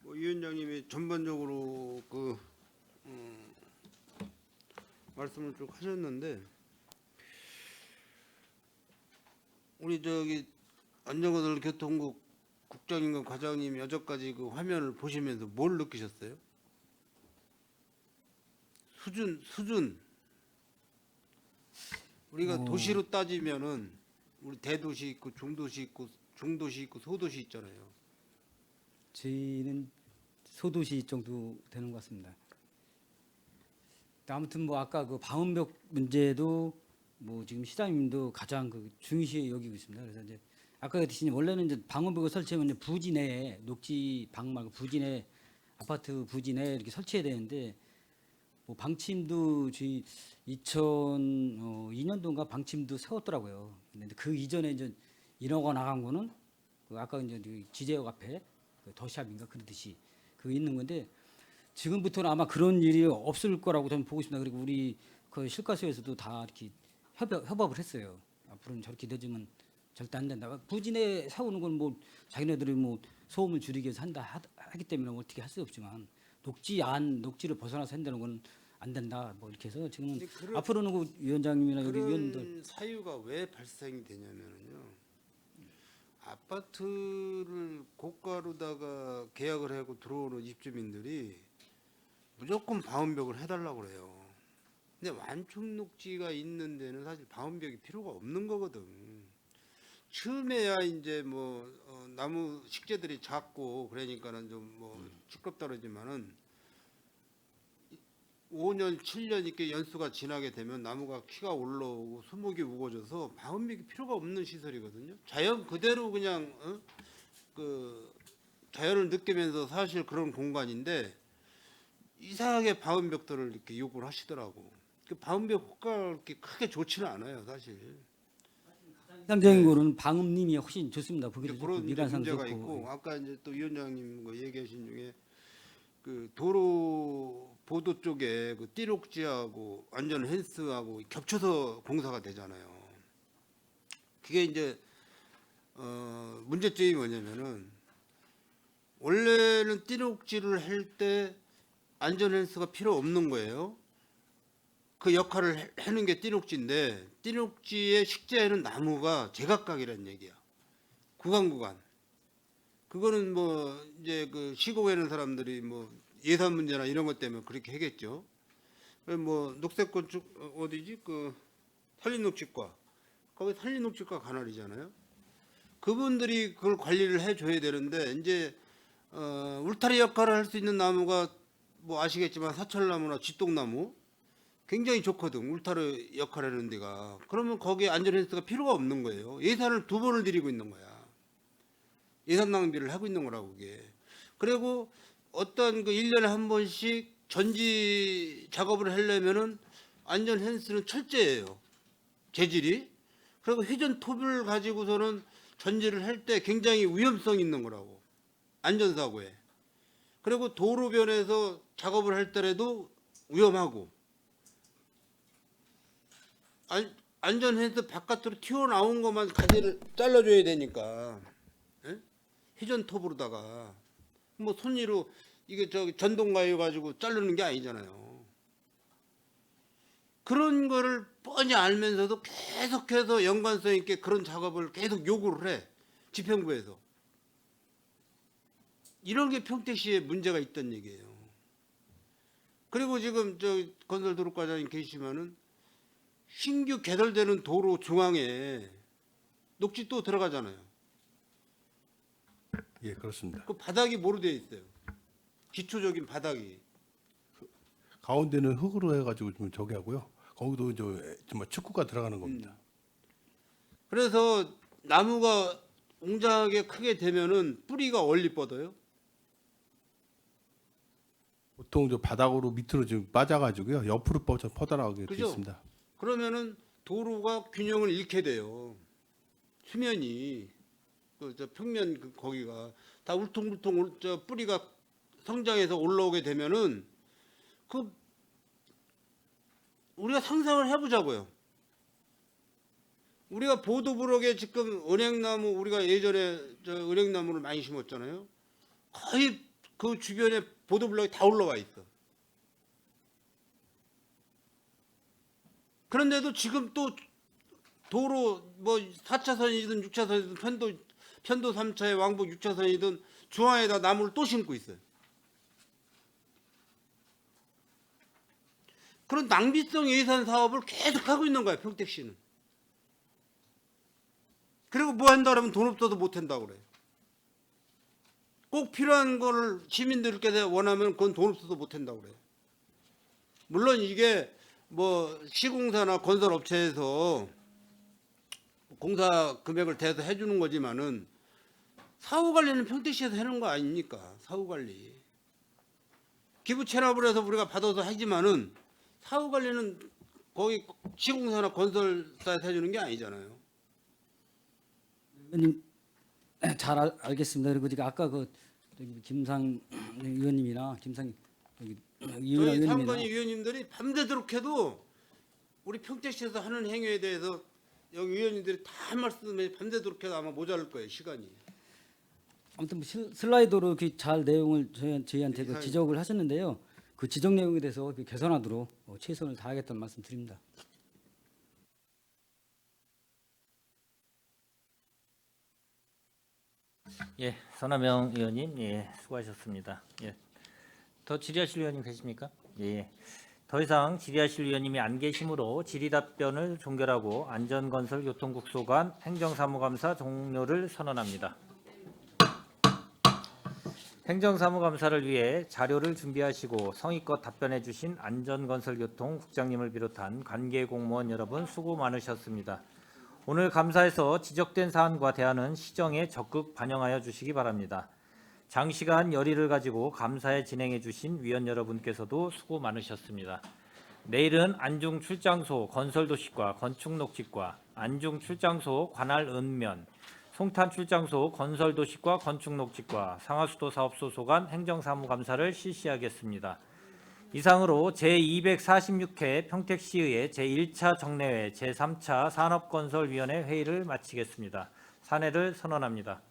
뭐 위원장님이 전반적으로 말씀을 쭉 하셨는데 우리 저기 안전거들교통국 국장님과 과장님 여전까지 그 화면을 보시면서 뭘 느끼셨어요? 수준 우리가 도시로 따지면은 우리 대도시 있고 중도시 있고 소도시 있잖아요. 저희는 소도시 정도 되는 것 같습니다. 아무튼 뭐 아까 그 방음벽 문제도 뭐 지금 시장님도 가장 그 중시 여기고 있습니다. 그래서 이제 아까 드신 원래는 이제 방음벽을 설치하면 이제 부지 내에 녹지 방 말고 부지 내 아파트 부지 내에 이렇게 설치해야 되는데 뭐 방침도 저희 2002년도인가 방침도 세웠더라고요. 근데 그 이전에 이제 인허가 나간 거는 그 아까 이제 지제역 앞에 그 더샵인가 그러듯이 그 있는 건데 지금부터는 아마 그런 일이 없을 거라고 저는 보고 있습니다. 그리고 우리 그 실과소에서도 다 이렇게 협업을 했어요. 앞으로는 저렇게 늦으면 절대 안 된다. 부진에 세우는 건 뭐 자기네들이 뭐 소음을 줄이기 위해서 하기 때문에 어떻게 할 수 없지만 녹지를 벗어나서 한다는 건 안 된다. 뭐 이렇게 해서 지금은 앞으로는 그 위원장님이나 여기 위원들 그런 사유가 왜 발생이 되냐면요. 아파트를 고가로다가 계약을 하고 들어오는 입주민들이 무조건 방음벽을 해달라고 그래요. 근데 완충 녹지가 있는 데는 사실 방음벽이 필요가 없는 거거든. 처음에야 이제 뭐 나무 식재들이 작고 그러니까는 좀 뭐 시끄럽다 그러지만은 5년, 7년 이렇게 연수가 지나게 되면 나무가 키가 올라오고 수목이 우거져서 방음벽이 필요가 없는 시설이거든요. 자연 그대로 그냥 그 자연을 느끼면서 사실 그런 공간인데 이상하게 방음벽들을 이렇게 요구를 하시더라고. 그 방음벽 효과가 그렇게 크게 좋지는 않아요, 사실. 이상적인 거는 방음림이 훨씬 좋습니다. 이제 보기도 좋고 그런 이제 미관상도 문제가 좋고. 있고 아까 이제 또 위원장님 거 얘기하신 중에 그 도로 보도 쪽에 그 띠록지하고 안전 펜스하고 겹쳐서 공사가 되잖아요. 그게 이제 문제점이 뭐냐면은 원래는 띠록지를 할 때 안전 펜스가 필요 없는 거예요. 그 역할을 하는 게 띠록지인데 띠록지의 식재하는 나무가 제각각이라는 얘기야. 구간. 그거는 뭐 이제 그 시공하는 사람들이 뭐 예산 문제나 이런 것 때문에 그렇게 하겠죠. 뭐 녹색건축 어디지 그 산림녹지과 거기 산림녹지과 관할이잖아요. 그분들이 그걸 관리를 해줘야 되는데 이제 울타리 역할을 할 수 있는 나무가 뭐 아시겠지만 사철나무나 쥐똥나무 굉장히 좋거든. 울타리 역할을 하는 데가. 그러면 거기에 안전펜스가 필요가 없는 거예요. 예산을 2번을 들이고 있는 거야. 예산 낭비를 하고 있는 거라고 그게. 그리고 어떤 그 1년에 한 번씩 전지 작업을 하려면은 안전 펜스는 철제예요. 재질이. 그리고 회전 톱을 가지고서는 전지를 할 때 굉장히 위험성 있는 거라고. 안전사고에. 그리고 도로변에서 작업을 할 때라도 위험하고. 안전 펜스 바깥으로 튀어나온 것만 가지를 잘라줘야 되니까. 회전 톱으로다가 뭐 손으로 이게 저기 전동가위 가지고 자르는 게 아니잖아요. 그런 거를 뻔히 알면서도 계속해서 연관성 있게 그런 작업을 계속 요구를 해. 지평부에서. 이런 게 평택시에 문제가 있다는 얘기예요. 그리고 지금 저 건설도로과장님 계시지만은 신규 개설되는 도로 중앙에 녹지 또 들어가잖아요. 예, 그렇습니다. 그 바닥이 뭐로 되어 있어요? 기초적인 바닥이. 가운데는 흙으로 해가지고 좀 저기 하고요. 거기도 이제 정말 축구가 들어가는 겁니다. 그래서 나무가 웅장하게 크게 되면은 뿌리가 얼리 뻗어요. 보통 저 바닥으로 밑으로 좀 빠져가지고요. 옆으로 퍼져나가게 돼 그죠? 있습니다. 그러면은 도로가 균형을 잃게 돼요. 수면이 저 평면 거기가 다 울퉁불퉁 저 뿌리가 성장해서 올라오게 되면은 그 우리가 상상을 해보자고요. 우리가 보도블록에 지금 은행나무 우리가 예전에 저 은행나무를 많이 심었잖아요. 거의 그 주변에 보도블록이 다 올라와 있어. 그런데도 지금 또 도로 뭐 4차선이든 6차선이든 편도 3차의 왕복 6차선이든 중앙에다 나무를 또 심고 있어요. 그런 낭비성 예산 사업을 계속 하고 있는 거예요, 평택시는. 그리고 뭐 한다 그러면 돈 없어도 못 한다고 그래요. 꼭 필요한 거를 시민들께서 원하면 그건 돈 없어도 못 한다고 그래요. 물론 이게 뭐 시공사나 건설업체에서 공사 금액을 대서 해주는 거지만은 사후 관리는 평택시에서 해놓은 거 아닙니까? 사후 관리. 기부 체납을 해서 우리가 받아서 하지만은 사후 관리는 거기 시공사나 건설사에서 해주는 게 아니잖아요. 의원님 잘 알겠습니다. 그리고 지금 아까 그 저기 김상 의원님이나 김상 저기 저희 의원님이나 상관위 위원님들이 밤새도록 해도 우리 평택시에서 하는 행위에 대해서 여기 위원님들이 다 말씀해 밤새도록 해도 아마 모자랄 거예요, 시간이. 아무튼 뭐 슬라이드로 이렇게 잘 내용을 저희한테 그 이상하게. 지적을 하셨는데요. 그 지적 내용에 대해서 개선하도록 최선을 다하겠다는 말씀 드립니다. 예, 선하명 의원님, 예, 수고하셨습니다. 예, 더 질의하실 의원님 계십니까? 예, 더 이상 질의하실 의원님이 안 계시므로 질의 답변을 종결하고 안전건설교통국소관 행정사무감사 종료를 선언합니다. 행정사무감사를 위해 자료를 준비하시고 성의껏 답변해 주신 안전건설교통국장님을 비롯한 관계공무원 여러분 수고 많으셨습니다. 오늘 감사에서 지적된 사안과 대안은 시정에 적극 반영하여 주시기 바랍니다. 장시간 열의를 가지고 감사에 진행해 주신 위원 여러분께서도 수고 많으셨습니다. 내일은 안중 출장소 건설도시과 건축녹지과, 안중 출장소 관할 읍면, 송탄 출장소 건설도시과 건축녹지과, 상하수도 사업소 소관 행정사무감사를 실시하겠습니다. 이상으로 제246회 평택시의회 제1차 정례회 제3차 산업건설위원회 회의를 마치겠습니다. 산회를 선언합니다.